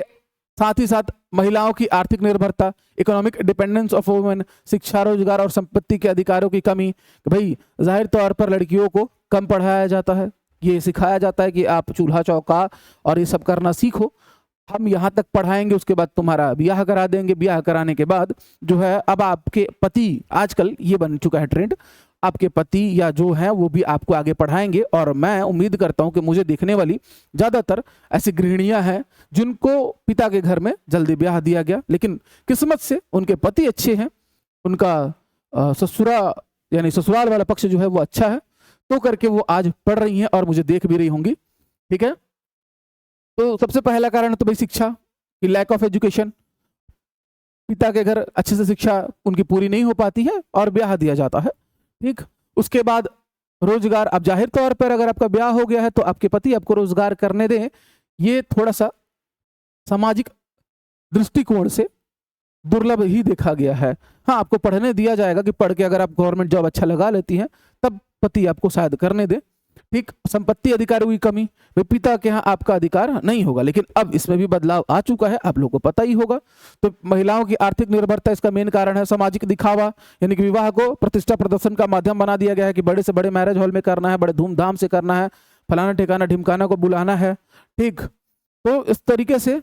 साथ ही साथ महिलाओं की आर्थिक निर्भरता, इकोनॉमिक डिपेंडेंस ऑफ वुमेन, शिक्षा, रोजगार और संपत्ति के अधिकारों की कमी। भाई जाहिर तौर पर लड़कियों को कम पढ़ाया जाता है, ये सिखाया जाता है कि आप चूल्हा चौका और ये सब करना सीखो, हम यहाँ तक पढ़ाएंगे, उसके बाद तुम्हारा ब्याह करा देंगे। ब्याह कराने के बाद जो है अब आपके पति, आजकल ये बन चुका है ट्रेंड, आपके पति या जो है वो भी आपको आगे पढ़ाएंगे। और मैं उम्मीद करता हूं कि मुझे देखने वाली ज्यादातर ऐसी गृहिणियां हैं जिनको पिता के घर में जल्दी ब्याह दिया गया, लेकिन किस्मत से उनके पति अच्छे हैं, उनका ससुराल वाला पक्ष जो है वो अच्छा है, तो करके वो आज पढ़ रही हैं और मुझे देख भी रही होंगी। ठीक है, तो सबसे पहला कारण तो भाई शिक्षा की लैक ऑफ एजुकेशन। पिता के घर अच्छे से शिक्षा उनकी पूरी नहीं हो पाती है और ब्याह दिया जाता है। ठीक, उसके बाद रोजगार। अब जाहिर तौर पर अगर आपका ब्याह हो गया है तो आपके पति आपको रोजगार करने दें, ये थोड़ा सा सामाजिक दृष्टिकोण से दुर्लभ ही देखा गया है। हाँ, आपको पढ़ने दिया जाएगा कि पढ़ के अगर आप गवर्नमेंट जॉब अच्छा लगा लेती हैं तब पति आपको शायद करने दे। ठीक, संपत्ति अधिकारों की कमी, पिता के यहाँ आपका अधिकार नहीं होगा, लेकिन अब इसमें भी बदलाव आ चुका है, आप लोगों को पता ही होगा। तो महिलाओं की आर्थिक निर्भरता इसका मेन कारण है। सामाजिक दिखावा, यानी कि विवाह को प्रतिष्ठा प्रदर्शन का माध्यम बना दिया गया है कि बड़े से बड़े मैरिज हॉल में करना है, बड़े धूमधाम से करना है, फलाना ठिकाना ढिमकाना को बुलाना है। ठीक, तो इस तरीके से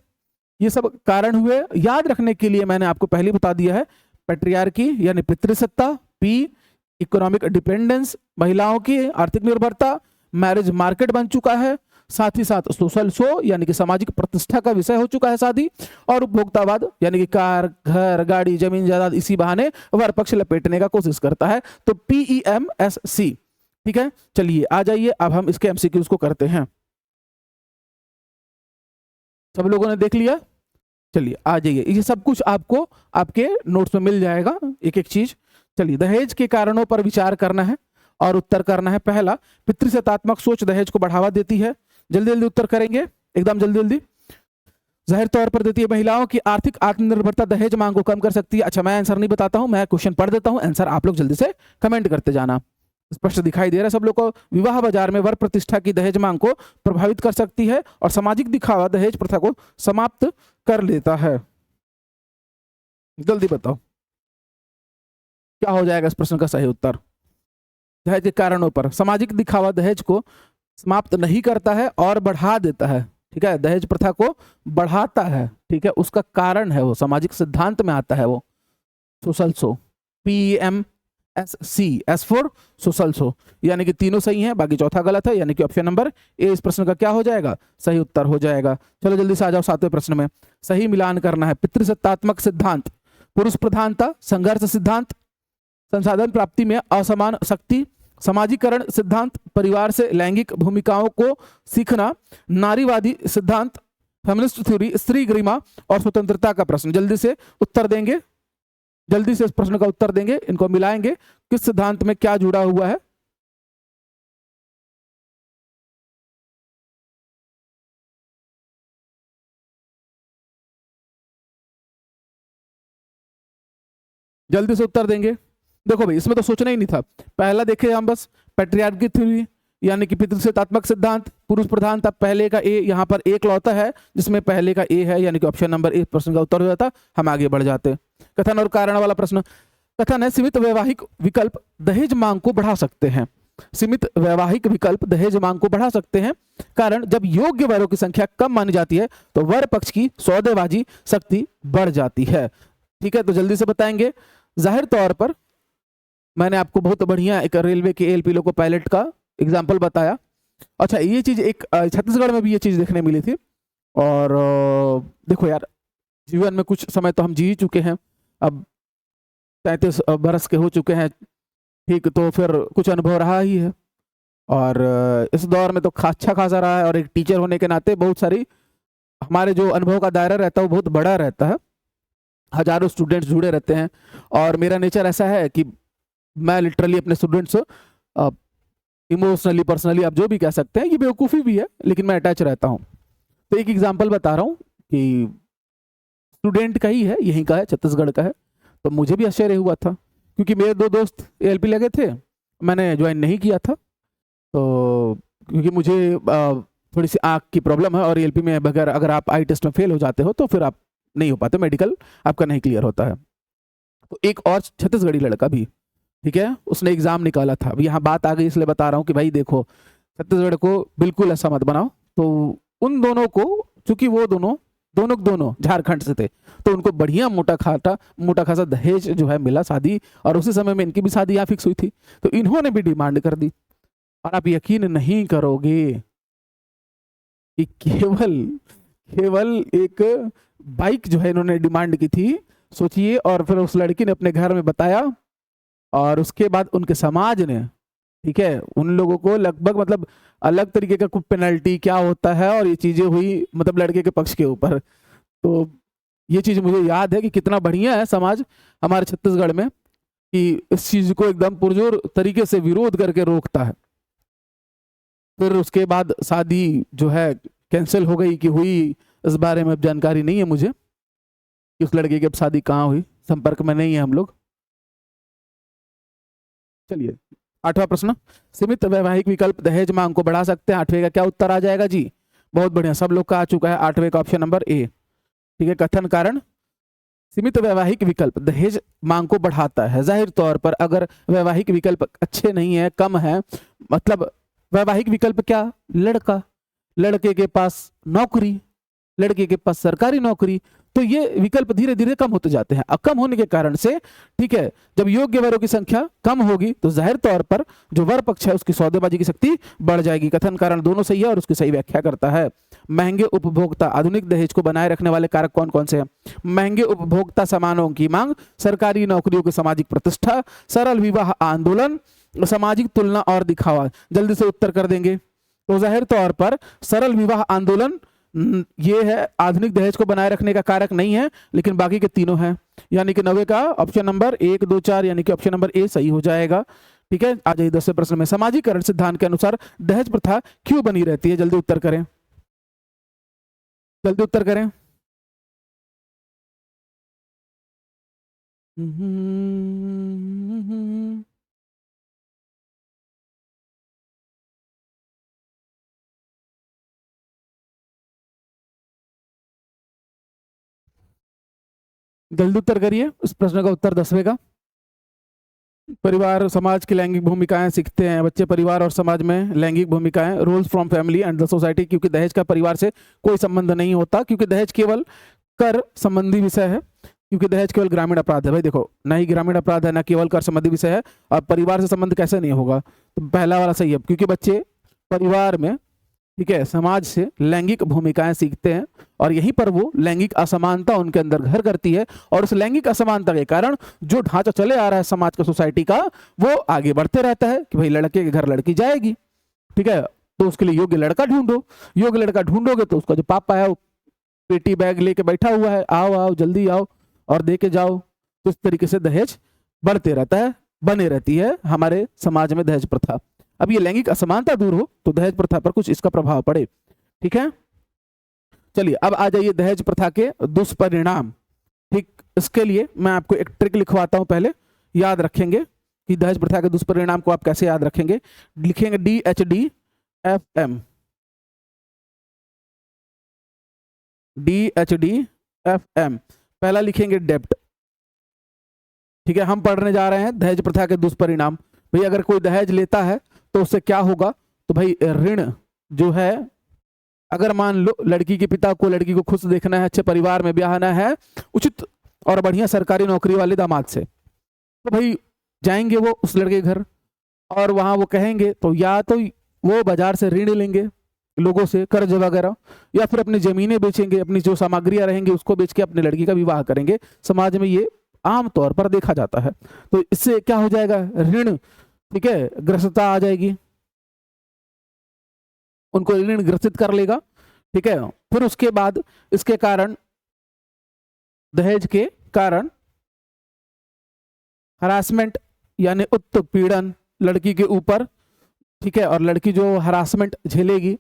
ये सब कारण हुए। याद रखने के लिए मैंने आपको पहले बता दिया है, पैट्रियार्की यानी पितृसत्ता, पी इकोनॉमिक डिपेंडेंस, महिलाओं की आर्थिक निर्भरता, मैरिज मार्केट बन चुका है, साथ ही साथ सोशल शो यानी कि सामाजिक प्रतिष्ठा का विषय हो चुका है शादी, और उपभोक्तावाद यानी कि कार, घर, गाड़ी, जमीन जायदाद, इसी बहाने वर पक्ष लपेटने का कोशिश करता है। तो PEMSC। ठीक है, चलिए आ जाइए, अब हम इसके MCQs को करते हैं। सब लोगों ने देख लिया? चलिए आ जाइए, ये सब कुछ आपको आपके नोट्स में मिल जाएगा, एक एक चीज। चलिए, दहेज के कारणों पर विचार करना है और उत्तर करना है। पहला, पितृसत्तात्मक सोच दहेज को बढ़ावा देती है। जल्दी जल्दी उत्तर करेंगे, एकदम जल्दी जल्दी। जाहिर तौर पर देती है महिलाओं की आर्थिक आत्मनिर्भरता दहेज मांग को कम कर सकती है। अच्छा, मैं आंसर नहीं बताता हूं, मैं क्वेश्चन पढ़ देता हूं, आंसर आप लोग जल्दी से कमेंट करते जाना। स्पष्ट दिखाई दे रहा है सब लोग को। विवाह बाजार में वर प्रतिष्ठा की दहेज मांग को प्रभावित कर सकती है और सामाजिक दिखावा दहेज प्रथा को समाप्त कर लेता है। जल्दी बताओ क्या हो जाएगा इस प्रश्न का सही उत्तर। दहेज के कारणों पर सामाजिक दिखावा दहेज को समाप्त नहीं करता है और बढ़ा देता है। ठीक है, दहेज प्रथा को बढ़ाता है। ठीक है, उसका कारण है वो सामाजिक सिद्धांत में आता है वो social so, PMSC, S for social सो, यानी कि तीनों सही हैं, बाकी चौथा गलत है, यानी कि ऑप्शन नंबर ए इस प्रश्न का क्या हो जाएगा, सही उत्तर हो जाएगा। चलो जल्दी से आ जाओ 7वें प्रश्न में। सही मिलान करना है। पितृसत्तात्मक सिद्धांत, पुरुष प्रधानता, संघर्ष सिद्धांत, संसाधन प्राप्ति में असमान शक्ति, समाजीकरण सिद्धांत, परिवार से लैंगिक भूमिकाओं को सीखना, नारीवादी सिद्धांत, फेमिनिस्ट थ्योरी, स्त्री गरिमा और स्वतंत्रता का प्रश्न। जल्दी से उत्तर देंगे, जल्दी से इस प्रश्न का उत्तर देंगे, इनको मिलाएंगे, किस सिद्धांत में क्या जुड़ा हुआ है। जल्दी से उत्तर देंगे। देखो भाई, इसमें तो सोचना ही नहीं था। पहला देखे हम बस पैट्रियार्की थ्योरी, यानी कि पितृसत्तात्मक सिद्धांत, पुरुष प्रधानता, पहले का ए, यहाँ पर एक लौता है जिसमें पहले का ए है, यानी कि ऑप्शन नंबर ए प्रश्न का उत्तर हो जाता। हम आगे बढ़ जाते। कथन और कारण वाला प्रश्न। कथन है सीमित वैवाहिक विकल्प दहेज मांग को बढ़ा सकते हैं। सीमित वैवाहिक विकल्प दहेज मांग को बढ़ा सकते हैं। कारण, जब योग्य वरों की संख्या कम मानी जाती है तो वर पक्ष की सौदेबाजी शक्ति बढ़ जाती है। ठीक है, तो जल्दी से बताएंगे। जाहिर तौर पर मैंने आपको बहुत बढ़िया एक रेलवे के एलपी लोको पायलट का एग्जाम्पल बताया। अच्छा, ये चीज एक छत्तीसगढ़ में भी ये चीज देखने मिली थी। और देखो यार, जीवन में कुछ समय तो हम जी ही चुके हैं, अब 33 बरस के हो चुके हैं। ठीक, तो फिर कुछ अनुभव रहा ही है, और इस दौर में तो अच्छा खासा रहा है। और एक टीचर होने के नाते बहुत सारी हमारे जो अनुभव का दायरा रहता है वो बहुत बड़ा रहता है, हजारों स्टूडेंट्स जुड़े रहते हैं। और मेरा नेचर ऐसा है कि मैं लिटरली अपने स्टूडेंट्स इमोशनली, पर्सनली, आप जो भी कह सकते हैं, ये बेवकूफ़ी भी है, लेकिन मैं अटैच रहता हूँ। तो एक एग्जांपल बता रहा हूँ कि स्टूडेंट का ही है, यहीं का है, छत्तीसगढ़ का है। तो मुझे भी आश्चर्य हुआ था क्योंकि मेरे 2 दोस्त एलपी लगे थे, मैंने ज्वाइन नहीं किया था। तो क्योंकि मुझे थोड़ी सी आँख की प्रॉब्लम है, और एलपी में बगैर अगर आप आई टेस्ट में फेल हो जाते हो तो फिर आप नहीं हो पाते, मेडिकल आपका नहीं क्लियर होता है। तो एक और छत्तीसगढ़ी लड़का भी, ठीक है, उसने एग्जाम निकाला था। अब यहाँ बात आ गई इसलिए बता रहा हूँ कि भाई देखो, छत्तीसगढ़ को बिल्कुल ऐसा मत बनाओ। तो उन दोनों को, चूंकि वो दोनों झारखंड से थे, तो उनको बढ़िया मोटा खासा दहेज जो है मिला, शादी, और उसी समय में इनकी भी शादी यहाँ फिक्स हुई थी। तो इन्होंने भी डिमांड कर दी, और आप यकीन नहीं करोगे कि केवल एक बाइक जो है इन्होंने डिमांड की थी, सोचिए। और फिर उस लड़की ने अपने घर में बताया, और उसके बाद उनके समाज ने, ठीक है, उन लोगों को लगभग मतलब अलग तरीके का कुछ पेनल्टी क्या होता है, और ये चीजें हुई मतलब लड़के के पक्ष के ऊपर। तो ये चीज मुझे याद है कि कितना बढ़िया है समाज हमारे छत्तीसगढ़ में, कि इस चीज को एकदम पुरजोर तरीके से विरोध करके रोकता है। फिर उसके बाद शादी जो है कैंसिल हो गई कि हुई, इस बारे में जानकारी नहीं है मुझे कि उस लड़के की अब शादी कहाँ हुई, संपर्क में नहीं है हम लोग। चलिए 8वां प्रश्न। सीमित वैवाहिक विकल्प दहेज मांग को बढ़ा सकते हैं। 8वें का क्या उत्तर आ जाएगा जी? बहुत बढ़िया, सब लोग का आ चुका है 8वें का ऑप्शन नंबर ए। ठीक है, कथन कारण, सीमित वैवाहिक विकल्प दहेज मांग को बढ़ाता है। जाहिर तौर पर अगर वैवाहिक विकल्प अच्छे नहीं है, कम है, मतलब वैवाहिक विकल्प क्या, लड़के के पास नौकरी, लड़के के पास सरकारी नौकरी, तो ये विकल्प धीरे धीरे कम होते जाते हैं। कम होने के कारण से, ठीक है, जब योग्य वरों की संख्या कम होगी तो जाहिर तौर पर जो वर पक्ष है उसकी सौदेबाजी की शक्ति बढ़ जाएगी। कथन कारण दोनों सही है और उसकी सही व्याख्या करता है। महंगे उपभोक्ता आधुनिक दहेज को बनाए रखने वाले कारक कौन कौन से हैं? महंगे उपभोक्ता सामानों की मांग, सरकारी नौकरियों की सामाजिक प्रतिष्ठा, सरल विवाह आंदोलन, सामाजिक तुलना और दिखावा। जल्दी से उत्तर कर देंगे। तो जाहिर तौर पर सरल विवाह आंदोलन ये है, आधुनिक दहेज को बनाए रखने का कारक नहीं है, लेकिन बाकी के तीनों हैं, यानी कि 90 का ऑप्शन नंबर 1, 2, 4 यानी कि ऑप्शन नंबर ए सही हो जाएगा। ठीक है, आ जाइए 10वें प्रश्न में। समाजीकरण सिद्धांत के अनुसार दहेज प्रथा क्यों बनी रहती है? जल्दी उत्तर करें, जल्दी उत्तर करें। जल्दी उत्तर करिए इस प्रश्न का उत्तर 10वें का। परिवार समाज की लैंगिक भूमिकाएं सीखते हैं बच्चे, परिवार और समाज में लैंगिक भूमिकाएं, roles from family and the society, क्योंकि दहेज का परिवार से कोई संबंध नहीं होता, क्योंकि दहेज केवल कर संबंधी विषय है, क्योंकि दहेज केवल ग्रामीण अपराध है। भाई देखो, ना ही ग्रामीण अपराध है ना केवल कर संबंधी विषय है, और परिवार से संबंध कैसे नहीं होगा, तो पहला वाला सही है, क्योंकि बच्चे परिवार में, ठीक है, समाज से लैंगिक भूमिकाएं सीखते हैं और यहीं पर वो लैंगिक असमानता उनके अंदर घर करती है, और उस लैंगिक असमानता के कारण जो ढांचा चले आ रहा है समाज का, सोसाइटी का, वो आगे बढ़ते रहता है कि भाई लड़के के घर लड़की जाएगी, ठीक है, तो उसके लिए योग्य लड़का ढूंढो, योग्य लड़का ढूंढोगे तो उसका जो पापा है वो पेटी बैग लेके बैठा हुआ है, आओ आओ जल्दी आओ और दे के जाओ, तो इस तरीके से दहेज बढ़ते रहता है, बने रहती है हमारे समाज में दहेज प्रथा। अब ये लैंगिक असमानता दूर हो तो दहेज प्रथा पर कुछ इसका प्रभाव पड़े, ठीक है। चलिए अब आ जाइए दहेज प्रथा के दुष्परिणाम। ठीक, इसके लिए मैं आपको एक ट्रिक लिखवाता हूं, पहले याद रखेंगे कि दहेज प्रथा के दुष्परिणाम को आप कैसे याद रखेंगे। लिखेंगे DHDFM, DHDFM। पहला लिखेंगे डेप्ट, ठीक है। हम पढ़ने जा रहे हैं दहेज प्रथा के दुष्परिणाम। भाई अगर कोई दहेज लेता है तो उससे क्या होगा, तो भाई ऋण जो है, अगर मान लो लड़की के पिता को लड़की को खुश देखना है, अच्छे परिवार में ब्याहना है, उचित और बढ़िया सरकारी नौकरी वाले दामाद से, तो भाई जाएंगे वो उस लड़के के घर, और वहां वो कहेंगे तो या तो वो बाजार से ऋण लेंगे लोगों से, कर्ज वगैरह, या फिर अपनी जमीनें बेचेंगे, अपनी जो सामग्रियां रहेंगी उसको बेच के अपनी लड़की का विवाह करेंगे। समाज में ये आम तौर पर देखा जाता है। तो इससे क्या हो जाएगा, ऋण, ठीक है, ग्रस्तता आ जाएगी, उनको ऋण ग्रसित कर लेगा, ठीक है। फिर उसके बाद इसके कारण, दहेज के कारण हरासमेंट यानी उत्पीड़न लड़की के ऊपर, ठीक है, और लड़की जो हरासमेंट झेलेगी,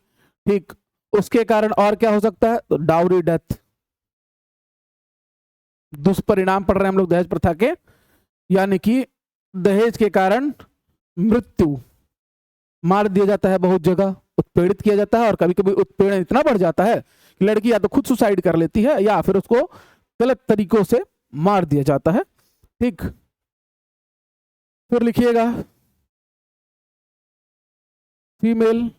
ठीक, उसके कारण और क्या हो सकता है, तो डाउरी डेथ, दुष्परिणाम पड़ रहे हैं हम लोग दहेज प्रथा के, यानी कि दहेज के कारण मृत्यु, मार दिया जाता है बहुत जगह, उत्पीड़ित किया जाता है, और कभी कभी उत्पीड़न इतना बढ़ जाता है कि लड़की या तो खुद सुसाइड कर लेती है या फिर उसको गलत तरीकों से मार दिया जाता है, ठीक। फिर लिखिएगा फीमेल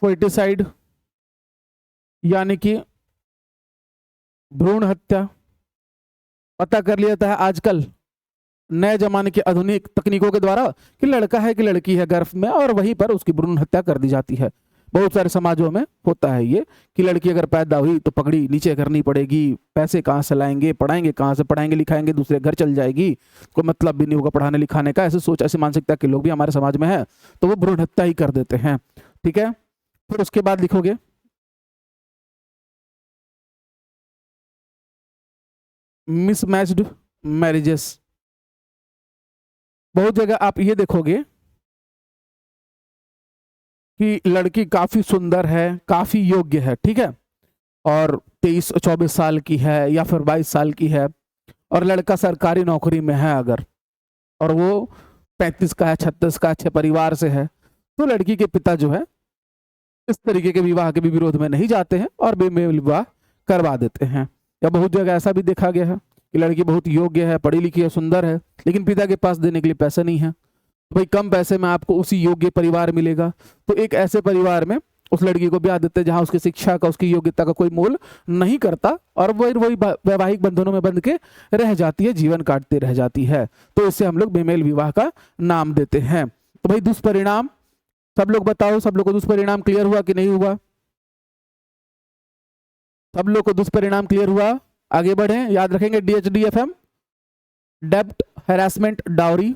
फोर्टिसाइड, यानी कि भ्रूण हत्या। पता कर लिया जाता है आजकल नए जमाने की आधुनिक तकनीकों के द्वारा कि लड़का है कि लड़की है गर्भ में, और वहीं पर उसकी भ्रूण हत्या कर दी जाती है। बहुत सारे समाजों में होता है ये कि लड़की अगर पैदा हुई तो पगड़ी नीचे करनी पड़ेगी, पैसे कहाँ से लाएंगे, पढ़ाएंगे कहाँ से, पढ़ाएंगे लिखाएंगे दूसरे घर चल जाएगी, कोई मतलब भी नहीं होगा पढ़ाने लिखाने का, ऐसे सोच ऐसी मानसिकता के लोग भी हमारे समाज में है, तो वो भ्रूण हत्या ही कर देते हैं, ठीक है। फिर उसके बाद लिखोगे मिसमैच्ड मैरिजेस। बहुत जगह आप ये देखोगे कि लड़की काफी सुंदर है, काफी योग्य है, ठीक है, और 23-24 साल की है या फिर 22 साल की है, और लड़का सरकारी नौकरी में है अगर, और वो 35 का है, 36 का, अच्छे परिवार से है, तो लड़की के पिता जो है इस तरीके के विवाह के भी विरोध में नहीं जाते हैं और बेमेल विवाह करवा देते हैं। या बहुत जगह ऐसा भी देखा गया है कि लड़की बहुत योग्य है, पढ़ी लिखी है, सुंदर है, लेकिन पिता के पास देने के लिए पैसे नहीं है, तो भाई कम पैसे में आपको उसी योग्य परिवार मिलेगा, तो एक ऐसे परिवार में उस लड़की को ब्याह देते हैं जहां उसकी शिक्षा का, उसकी योग्यता का कोई मोल नहीं करता, और वही वैवाहिक बंधनों में बंध के रह जाती है, जीवन काटते रह जाती है, तो इससे हम लोग बेमेल विवाह का नाम देते हैं। तो भाई दुष्परिणाम, सब लोग बताओ, सब लोग को दुष्परिणाम क्लियर हुआ कि नहीं हुआ, सब लोग को दुष्परिणाम क्लियर हुआ। आगे बढ़े, याद रखेंगे DHDFM, डेब्ट, हैरासमेंट, डाउरी,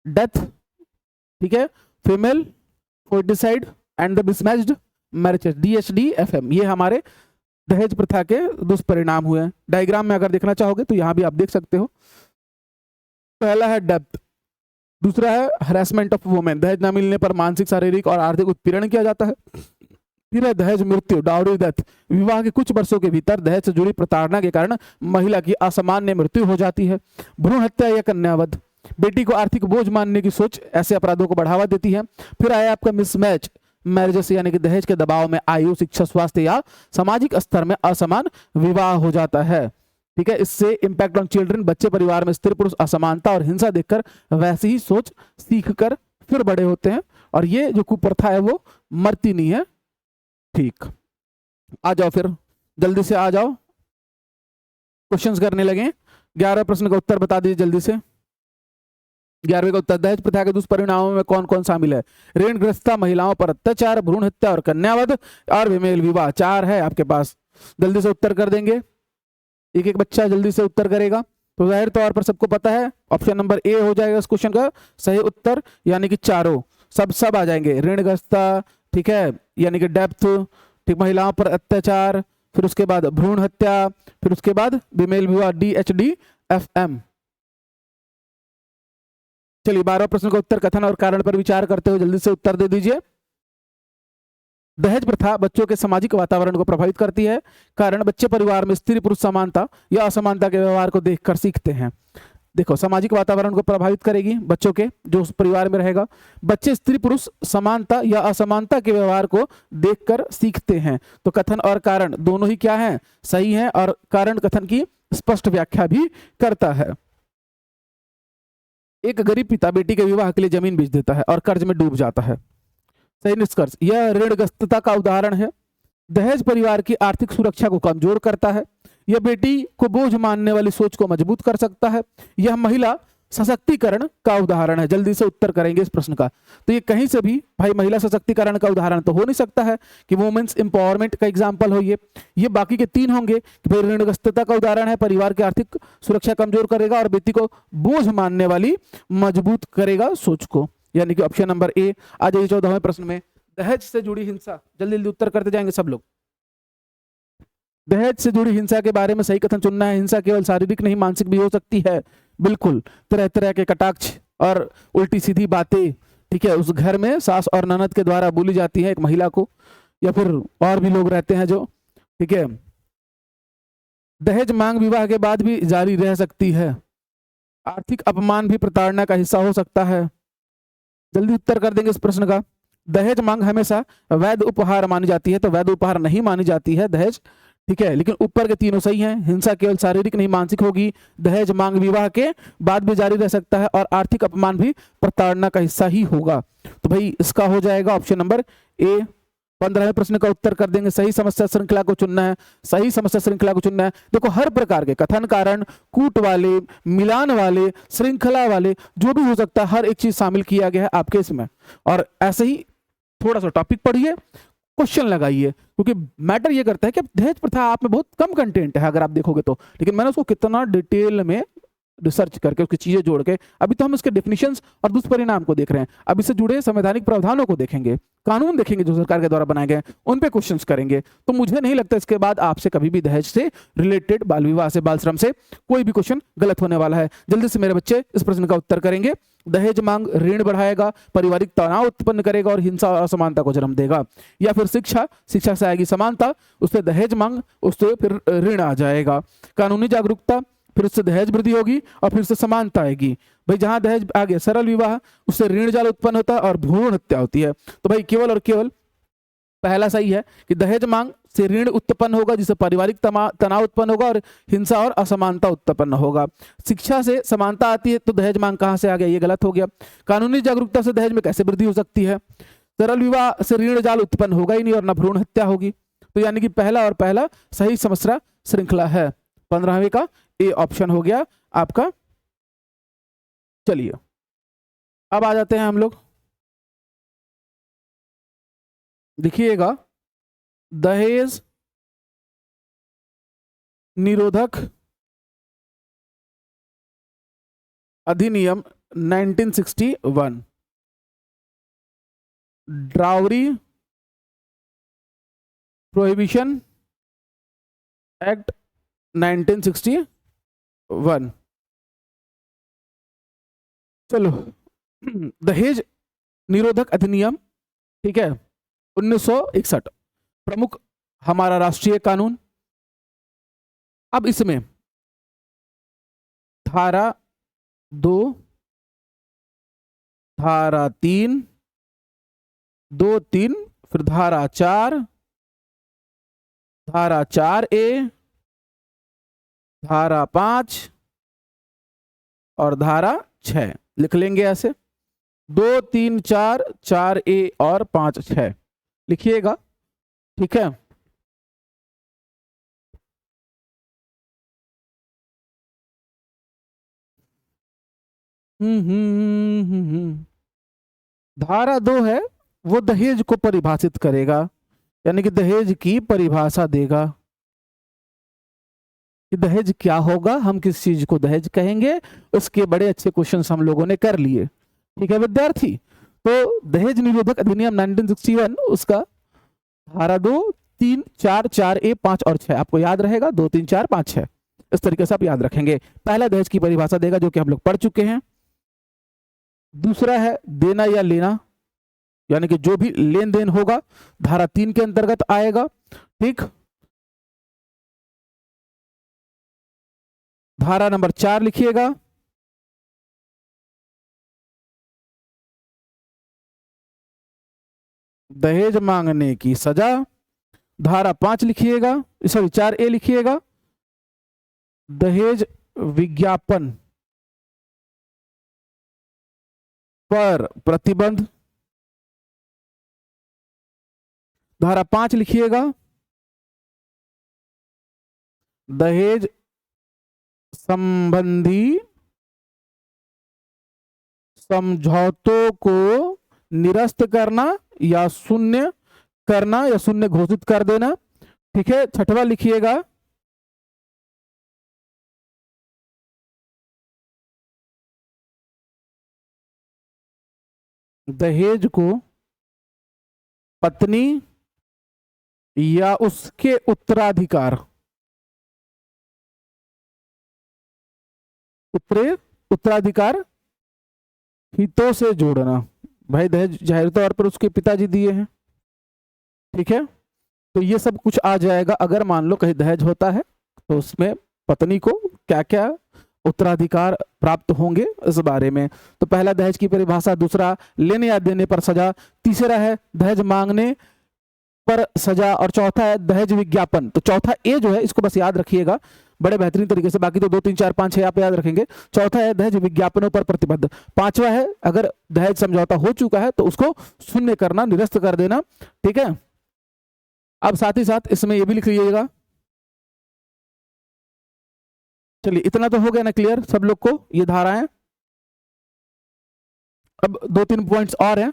डेथ, ठीक है, female foeticide and the mismatched marriages, DHDFM, ये हमारे दहेज प्रथा के दुष्परिणाम हुए हैं। डायग्राम में अगर देखना चाहोगे तो यहां भी आप देख सकते हो, पहला है डेप्थ, दूसरा है हरासमेंट ऑफ वुमेन, दहेज न मिलने पर मानसिक, शारीरिक और आर्थिक उत्पीड़न किया जाता है, फिर है दहेज मृत्यु, डाउरी डेथ। विवाह के कुछ वर्षों के भीतर दहेज से जुड़ी प्रताड़ना के कारण महिला की असामान्य मृत्यु हो जाती है। भ्रूण हत्या या कन्यावध, बेटी को आर्थिक बोझ मानने की सोच ऐसे अपराधों को बढ़ावा देती है। फिर आया आपका मिसमैच, मैरिजेस यानी कि दहेज के दबाव में आयु, शिक्षा, स्वास्थ्य या सामाजिक स्तर में असमान विवाह हो जाता है। ठीक है, इससे इम्पैक्ट ऑन चिल्ड्रन, बच्चे परिवार में स्त्री पुरुष असमानता और हिंसा देखकर वैसी ही सोच सीख कर फिर बड़े होते हैं, और ये जो कुप्रथा है वो मरती नहीं है। ठीक, आ जाओ फिर जल्दी से आ जाओ, क्वेश्चंस करने लगे। 11 प्रश्न का उत्तर बता दीजिए जल्दी से। 11वें का उत्तर, दहेज प्रथा के दुष्परिणामों में कौन कौन शामिल है? ऋणग्रस्तता, महिलाओं पर अत्याचार, भ्रूण हत्या और कन्यावध, और विमेल विवाह। 4 है आपके पास, जल्दी से उत्तर कर देंगे। एक एक बच्चा जल्दी से उत्तर करेगा तो जाहिर तौर पर सबको पता है ऑप्शन नंबर ए हो जाएगा इस क्वेश्चन का सही उत्तर, यानी कि चारों सब आ जाएंगे। ऋणग्रस्तता, ठीक है, यानी कि डेप्थ, ठीक, महिलाओं पर अत्याचार, फिर उसके बाद भ्रूण हत्या, फिर उसके बाद विमेल विवाह, DHDFM। चलिए 12 प्रश्न का उत्तर, कथन और कारण पर विचार करते हुए जल्दी से उत्तर दे दीजिए। दहेज प्रथा बच्चों के सामाजिक वातावरण को प्रभावित करती है। कारण, बच्चे परिवार में स्त्री पुरुष समानता या असमानता के व्यवहार को देखकर सीखते हैं। देखो, सामाजिक वातावरण को प्रभावित करेगी बच्चों के, जो उस परिवार में रहेगा। बच्चे स्त्री पुरुष समानता या असमानता के व्यवहार को देखकर सीखते हैं। तो कथन और कारण दोनों ही क्या है? सही है, और कारण कथन की स्पष्ट व्याख्या भी करता है। एक गरीब पिता बेटी के विवाह के लिए जमीन बेच देता है और कर्ज में डूब जाता है। सही निष्कर्ष, यह ऋणग्रस्तता का उदाहरण है। दहेज परिवार की आर्थिक सुरक्षा को कमजोर करता है। यह बेटी को बोझ मानने वाली सोच को मजबूत कर सकता है। यह महिला सशक्तिकरण का उदाहरण है। जल्दी से उत्तर करेंगे इस प्रश्न का। तो ये कहीं से भी भाई महिला सशक्तिकरण का उदाहरण तो हो नहीं सकता है कि वुमेन्स एम्पावरमेंट का एग्जाम्पल हो। ये बाकी के 3 होंगे कि भाई ऋणग्रस्तता का उदाहरण है, परिवार की आर्थिक सुरक्षा कमजोर करेगा, और बेटी को बोझ मानने वाली मजबूत करेगा सोच को, यानी कि ऑप्शन नंबर ए। आ जाइए 14वें प्रश्न में, दहेज से जुड़ी हिंसा। जल्दी जल्दी उत्तर करते जाएंगे सब लोग। दहेज से जुड़ी हिंसा के बारे में सही कथन चुनना है। हिंसा केवल शारीरिक नहीं मानसिक भी हो सकती है। बिल्कुल, तरह तरह के कटाक्ष और उल्टी सीधी बातें, ठीक है, उस घर में सास और ननद के द्वारा बोली जाती है एक महिला को, या फिर और भी लोग रहते हैं जो, ठीक है। दहेज मांग विवाह के बाद भी जारी रह सकती है। आर्थिक अपमान भी प्रताड़ना का हिस्सा हो सकता है। जल्दी उत्तर कर देंगे इस प्रश्न का। दहेज मांग हमेशा वैध उपहार मानी जाती है, तो वैध उपहार नहीं मानी जाती है दहेज, ठीक है, लेकिन ऊपर के तीनों सही हैं। हिंसा केवल शारीरिक नहीं मानसिक होगी। दहेज मांग विवाह के बाद भी जारी रह सकता है, और आर्थिक अपमान भी प्रताड़ना का हिस्सा ही होगा। तो भाई इसका हो जाएगा ऑप्शन नंबर ए। 15वें प्रश्न का उत्तर कर देंगे। सही समस्या श्रृंखला को चुनना है। सही समस्या श्रृंखला को चुनना है। देखो, हर प्रकार के कथन कारण, कूट वाले, मिलान वाले, श्रृंखला वाले, जो भी हो सकता है, हर एक चीज शामिल किया गया है आपके इसमें। और ऐसे ही थोड़ा सा टॉपिक पढ़िए, क्वेश्चन लगाइए, क्योंकि मैटर ये करता है कि दहेज प्रथा आप में बहुत कम कंटेंट है अगर आप देखोगे तो, लेकिन मैंने उसको कितना डिटेल में रिसर्च करके उसकी चीजें जोड़ के, अभी तो हम इसके डेफिनेशंस और दुष्परिणाम को देख रहे हैं, अब इससे जुड़े संवैधानिक प्रावधानों को देखेंगे, कानून देखेंगे जो सरकार के द्वारा बनाए गए, उन पे क्वेश्चंस करेंगे। तो मुझे नहीं लगता इसके बाद आपसे कभी भी दहेज से रिलेटेड, बाल विवाह से, बाल श्रम से कोई भी क्वेश्चन गलत होने वाला है। जल्दी से मेरे बच्चे इस प्रश्न का उत्तर करेंगे। दहेज मांग ऋण बढ़ाएगा, पारिवारिक तनाव उत्पन्न करेगा और हिंसा और असमानता को जन्म देगा। या फिर शिक्षा से आएगी समानता, उससे दहेज मांग, उससे फिर ऋण आ जाएगा। कानूनी जागरूकता, फिर उससे दहेज वृद्धि होगी और फिर उससे समानता आएगी। भाई जहां दहेज आ गया, सरल विवाह, उससे ऋण जाल उत्पन्न होता है और भ्रूण हत्या होती है। तो भाई केवल और केवल पहला सही है कि दहेज मांग से ऋण उत्पन्न होगा, जिससे पारिवारिक तनाव उत्पन्न होगा और हिंसा और असमानता उत्पन्न होगा। शिक्षा से समानता आती है, तो दहेज मांग कहां से आ गया, ये गलत हो गया। कानूनी जागरूकता से दहेज में कैसे वृद्धि हो सकती है? सरल विवाह से ऋण जाल उत्पन्न होगा ही नहीं और न भ्रूण हत्या होगी। तो यानी कि पहला और पहला सही समस्या श्रृंखला है। 15वें का ए ऑप्शन हो गया आपका। चलिए अब आ जाते हैं हम लोग, देखिएगा, दहेज निरोधक अधिनियम 1961, ड्राउरी प्रोहिबिशन एक्ट 1961। चलो, दहेज निरोधक अधिनियम, ठीक है, 1961। प्रमुख हमारा राष्ट्रीय कानून। अब इसमें धारा 2, धारा 3, 2, 3, फिर धारा 4, धारा 4A, धारा 5 और धारा 6 लिख लेंगे ऐसे। 2, 3, 4, 4A और 5, 6 लिखिएगा, ठीक है। धारा 2 है वो दहेज को परिभाषित करेगा, यानी कि दहेज की परिभाषा देगा कि दहेज क्या होगा, हम किस चीज को दहेज कहेंगे। उसके बड़े अच्छे क्वेश्चंस हम लोगों ने कर लिए, ठीक है विद्यार्थी। तो दहेज निरोधक अधिनियम 1961 उसका धारा 2, 3, 4, 4A, 5 और 6 आपको याद रहेगा। 2, 3, 4, 5, 6 इस तरीके से आप याद रखेंगे। पहला दहेज की परिभाषा देगा जो कि हम लोग पढ़ चुके हैं। दूसरा है देना या लेना, यानी कि जो भी लेन देन होगा धारा 3 के अंतर्गत आएगा, ठीक। धारा नंबर 4 लिखिएगा, दहेज मांगने की सजा। धारा 5 लिखिएगा, सॉरी 4A लिखिएगा, दहेज विज्ञापन पर प्रतिबंध। धारा 5 लिखिएगा, दहेज संबंधी समझौतों को निरस्त करना या शून्य करना या शून्य घोषित कर देना, ठीक है। 6वां लिखिएगा, दहेज को पत्नी या उसके उत्तराधिकार उत्तराधिकार हितों से जोड़ना। भाई दहेज जाहिर तौर पर उसके पिताजी दिए हैं, ठीक है। तो ये सब कुछ आ जाएगा। अगर मान लो कहीं दहेज होता है तो उसमें पत्नी को क्या क्या उत्तराधिकार प्राप्त होंगे इस बारे में। तो पहला दहेज की परिभाषा, दूसरा लेने या देने पर सजा, तीसरा है दहेज मांगने पर सजा और चौथा है दहेज विज्ञापन। तो चौथा ए जो है इसको बस याद रखिएगा बड़े बेहतरीन तरीके से, बाकी तो 2, 3, 4, 5, 6 आप याद रखेंगे। चौथा है दहेज विज्ञापनों पर प्रतिबद्ध। 5वां है अगर दहेज समझौता हो चुका है तो उसको शून्य करना, निरस्त कर देना, ठीक है। अब साथ ही साथ इसमें यह भी लिख लीजिएगा। चलिए इतना तो हो गया ना क्लियर सब लोग को ये धाराएं। अब 2, 3 पॉइंट्स और हैं,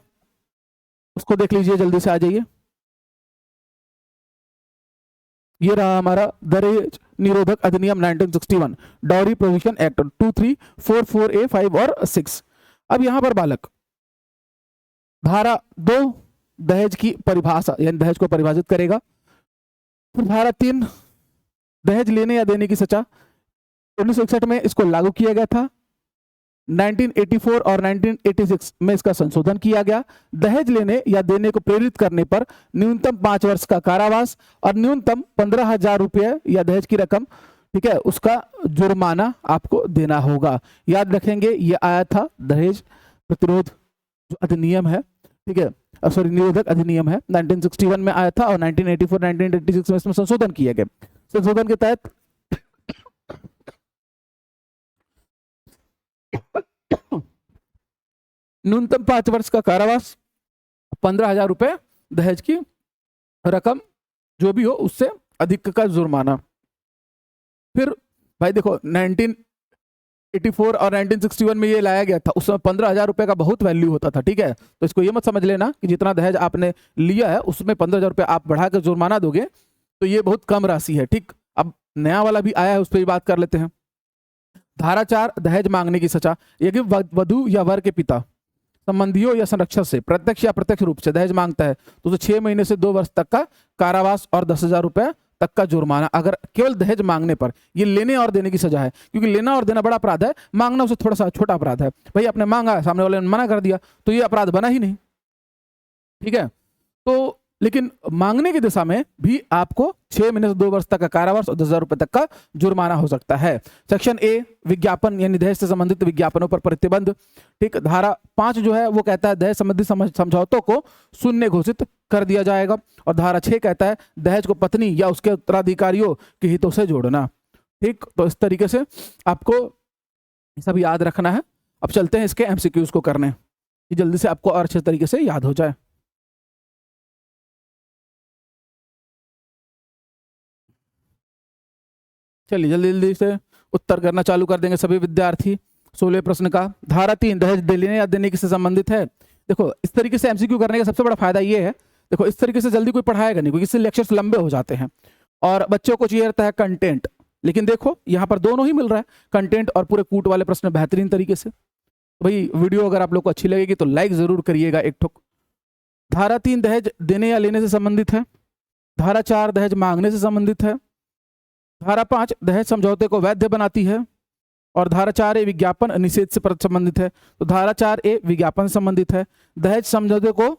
उसको देख लीजिए, जल्दी से आ जाइए। ये रहा हमारा दहेज निरोधक अधिनियम 1961, डाउरी प्रोविजन एक्ट 2344A 5 और 6। अब यहां पर बालक धारा 2 दहेज की परिभाषा यानी दहेज को परिभाषित करेगा। फिर धारा 3 दहेज लेने या देने की सजा, 1961 में इसको लागू किया गया था। 1984 और 1986 में इसका संशोधन किया गया। दहेज लेने या देने को प्रेरित करने पर न्यूनतम 5 वर्ष का कारावास और न्यूनतम 15,000 रुपये या दहेज की रकम, ठीक है, उसका जुर्माना आपको देना होगा। याद रखेंगे ये आया था दहेज प्रतिरोध जो अधिनियम है, ठीक है, सॉरी निरोधक अधिनियम है, 1961 में आया था और 1984 1986 में इसमें संशोधन किया गया। संशोधन के तहत न्यूनतम 5 वर्ष का कारावास, 15,000 रुपए दहेज की रकम जो भी हो उससे अधिक का जुर्माना। फिर भाई देखो 1984 और 1961 में ये लाया गया था, उस समय 15,000 रुपए का बहुत वैल्यू होता था, ठीक है। तो इसको ये मत समझ लेना कि जितना दहेज आपने लिया है उसमें 15,000 रुपए आप बढ़ा कर जुर्माना दोगे तो ये बहुत कम राशि है, ठीक। अब नया वाला भी आया है, उस पर भी बात कर लेते हैं। धारा 4 दहेज मांगने की सजा, यदि वधू या वर के पिता संबंधियों या संरक्षक से प्रत्यक्ष या प्रत्यक्ष रूप से दहेज मांगता है तो उसे 6 महीने से 2 वर्ष तक का कारावास और 10,000 रुपए तक का जुर्माना। अगर केवल दहेज मांगने पर, ये लेने और देने की सजा है, क्योंकि लेना और देना बड़ा अपराध है, मांगना उसे थोड़ा सा छोटा अपराध है। भाई आपने मांगा, सामने वाले ने मना कर दिया तो ये अपराध बना ही नहीं, ठीक है। तो लेकिन मांगने की दिशा में भी आपको 6 महीने से 2 वर्ष तक का कारावास और 10,000 रुपए तक का जुर्माना हो सकता है। सेक्शन ए, विज्ञापन यानी दहेज से संबंधित विज्ञापनों पर प्रतिबंध। ठीक, धारा 5 जो है वो कहता है दहेज संबंधी समझौतों को शून्य घोषित कर दिया जाएगा। और धारा 6 कहता है दहेज को पत्नी या उसके उत्तराधिकारियों के हितों से जोड़ना। ठीक, तो इस तरीके से आपको सब याद रखना है। अब चलते हैं इसके एमसीक्यूज को करने, कि जल्दी से आपको और अच्छे तरीके से याद हो जाए। चलिए जल्दी जल्दी से उत्तर करना चालू कर देंगे सभी विद्यार्थी। 16 प्रश्न का धारा 3 दहेज देने या देने से संबंधित है। देखो इस तरीके से एमसीक्यू करने का सबसे बड़ा फायदा ये है, देखो इस तरीके से जल्दी कोई पढ़ाएगा नहीं, क्योंकि इससे लेक्चर्स लंबे हो जाते हैं और बच्चों को चाहिए रहता है कंटेंट। लेकिन देखो यहाँ पर दोनों ही मिल रहा है, कंटेंट और पूरे कूट वाले प्रश्न बेहतरीन तरीके से। तो भाई वीडियो अगर आप लोग को अच्छी लगेगी तो लाइक जरूर करिएगा एक ठोक। धारा 3 दहेज देने या लेने से संबंधित है। धारा 4 दहेज मांगने से संबंधित है। धारा 5 दहेज समझौते को वैध बनाती है। और धारा 4 ए विज्ञापन निषेध से संबंधित है। तो धारा 4 ए विज्ञापन से संबंधित है, दहेज समझौते को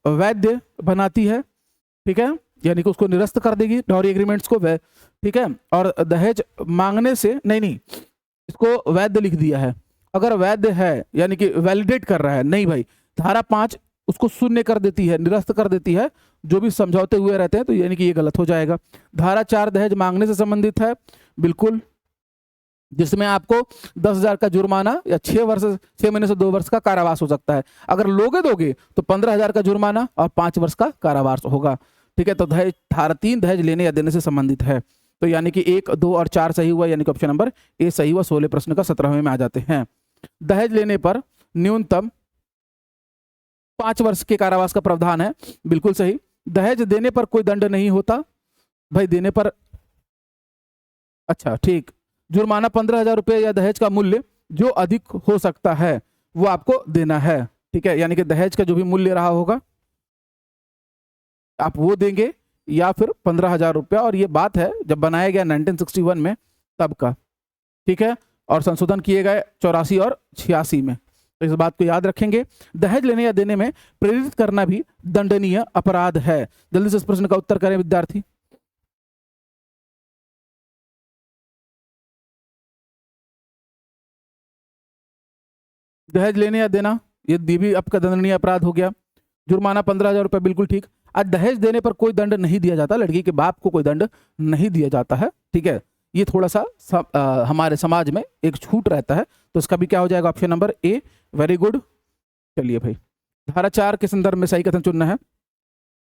वैध बनाती है। ठीक है, यानी कि उसको निरस्त कर देगी डाउरी एग्रीमेंट्स को। ठीक है, और दहेज मांगने से नहीं, इसको वैध लिख दिया है। अगर वैध है यानी कि वैलिडेट कर रहा है, नहीं भाई धारा 5 उसको शून्य कर देती है, निरस्त कर देती है, जो भी समझौते हुए रहते हैं, तो यानी कि ये गलत हो जाएगा। धारा 4 दहेज मांगने से संबंधित है, बिल्कुल, जिसमें आपको 10,000 का जुर्माना या 6 महीने से 2 वर्ष का कारावास हो सकता है। अगर दोगे तो 15,000 का जुर्माना और 5 वर्ष का कारावास होगा। ठीक है, तो दहेज धारा 3 दहेज लेने या देने से संबंधित है। तो यानी कि 1, 2 और 4 सही हुआ, यानी कि ऑप्शन नंबर ए सही हुआ। 16 प्रश्न का 17वें में आ जाते हैं। दहेज लेने पर न्यूनतम 5 वर्ष के कारावास का प्रावधान है, बिल्कुल सही। दहेज देने पर कोई दंड नहीं होता भाई, देने पर अच्छा ठीक, जुर्माना 15,000 रुपये या दहेज का मूल्य जो अधिक हो सकता है वो आपको देना है। ठीक है, यानी कि दहेज का जो भी मूल्य रहा होगा आप वो देंगे, या फिर 15,000 रुपया। और ये बात है जब बनाया गया 1961 में तब का। ठीक है, और संशोधन किए गए 84 और 86 में, तो इस बात को याद रखेंगे। दहेज लेने या देने में प्रेरित करना भी दंडनीय अपराध है। जल्दी से इस प्रश्न का उत्तर करें विद्यार्थी। दहेज लेने या देना ये भी आपका दंडनीय अपराध हो गया। जुर्माना 15,000 रुपये, बिल्कुल ठीक। आज दहेज देने पर कोई दंड नहीं दिया जाता, लड़की के बाप को कोई दंड नहीं दिया जाता है। ठीक है, ये थोड़ा सा हमारे समाज में एक छूट रहता है, तो इसका भी क्या हो जाएगा, option number A. Very good. चलिए भाई, धारा 4 के संदर्भ में सही कथन चुनना है।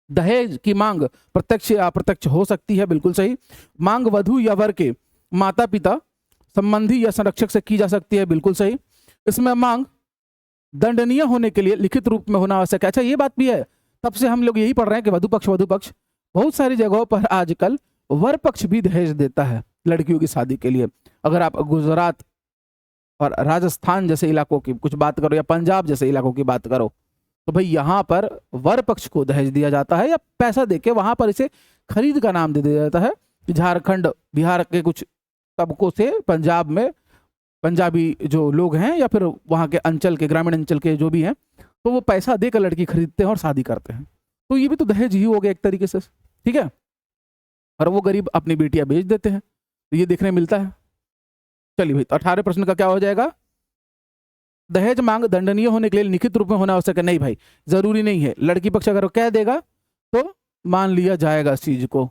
दहेज की मांग प्रत्यक्ष या अप्रत्यक्ष हो सकती है, बिल्कुल सही। मांग वधू या वर के माता पिता, संबंधी या संरक्षक से की जा सकती है, बिल्कुल सही। इसमें मांग दंडनीय होने के लिए लिखित रूप में होना आवश्यक है। अच्छा ये बात भी है, तब से हम लोग यही पढ़ रहे हैं कि वधु पक्ष बहुत सारी जगहों पर आजकल वर पक्ष भी दहेज देता है लड़कियों की शादी के लिए। अगर आप गुजरात और राजस्थान जैसे इलाकों की कुछ बात करो, या पंजाब जैसे इलाकों की बात करो, तो भाई यहाँ पर वर पक्ष को दहेज दिया जाता है, या पैसा देके वहां पर इसे खरीद का नाम दे दिया जाता है। झारखंड बिहार के कुछ तबकों से पंजाब में पंजाबी जो लोग हैं, या फिर वहाँ के अंचल के ग्रामीण अंचल के जो भी हैं, तो वो पैसा देकर लड़की खरीदते हैं और शादी करते हैं। तो ये भी तो दहेज ही हो गया एक तरीके से। ठीक है, और वो गरीब अपनी बेटियां बेच देते हैं, तो ये देखने मिलता है। चलिए भाई, तो 18 प्रश्न का क्या हो जाएगा। दहेज मांग दंडनीय होने के लिए लिखित रूप में होना आवश्यक है। नहीं भाई, जरूरी नहीं है। लड़की पक्ष अगर कह देगा तो मान लिया जाएगा इस चीज को।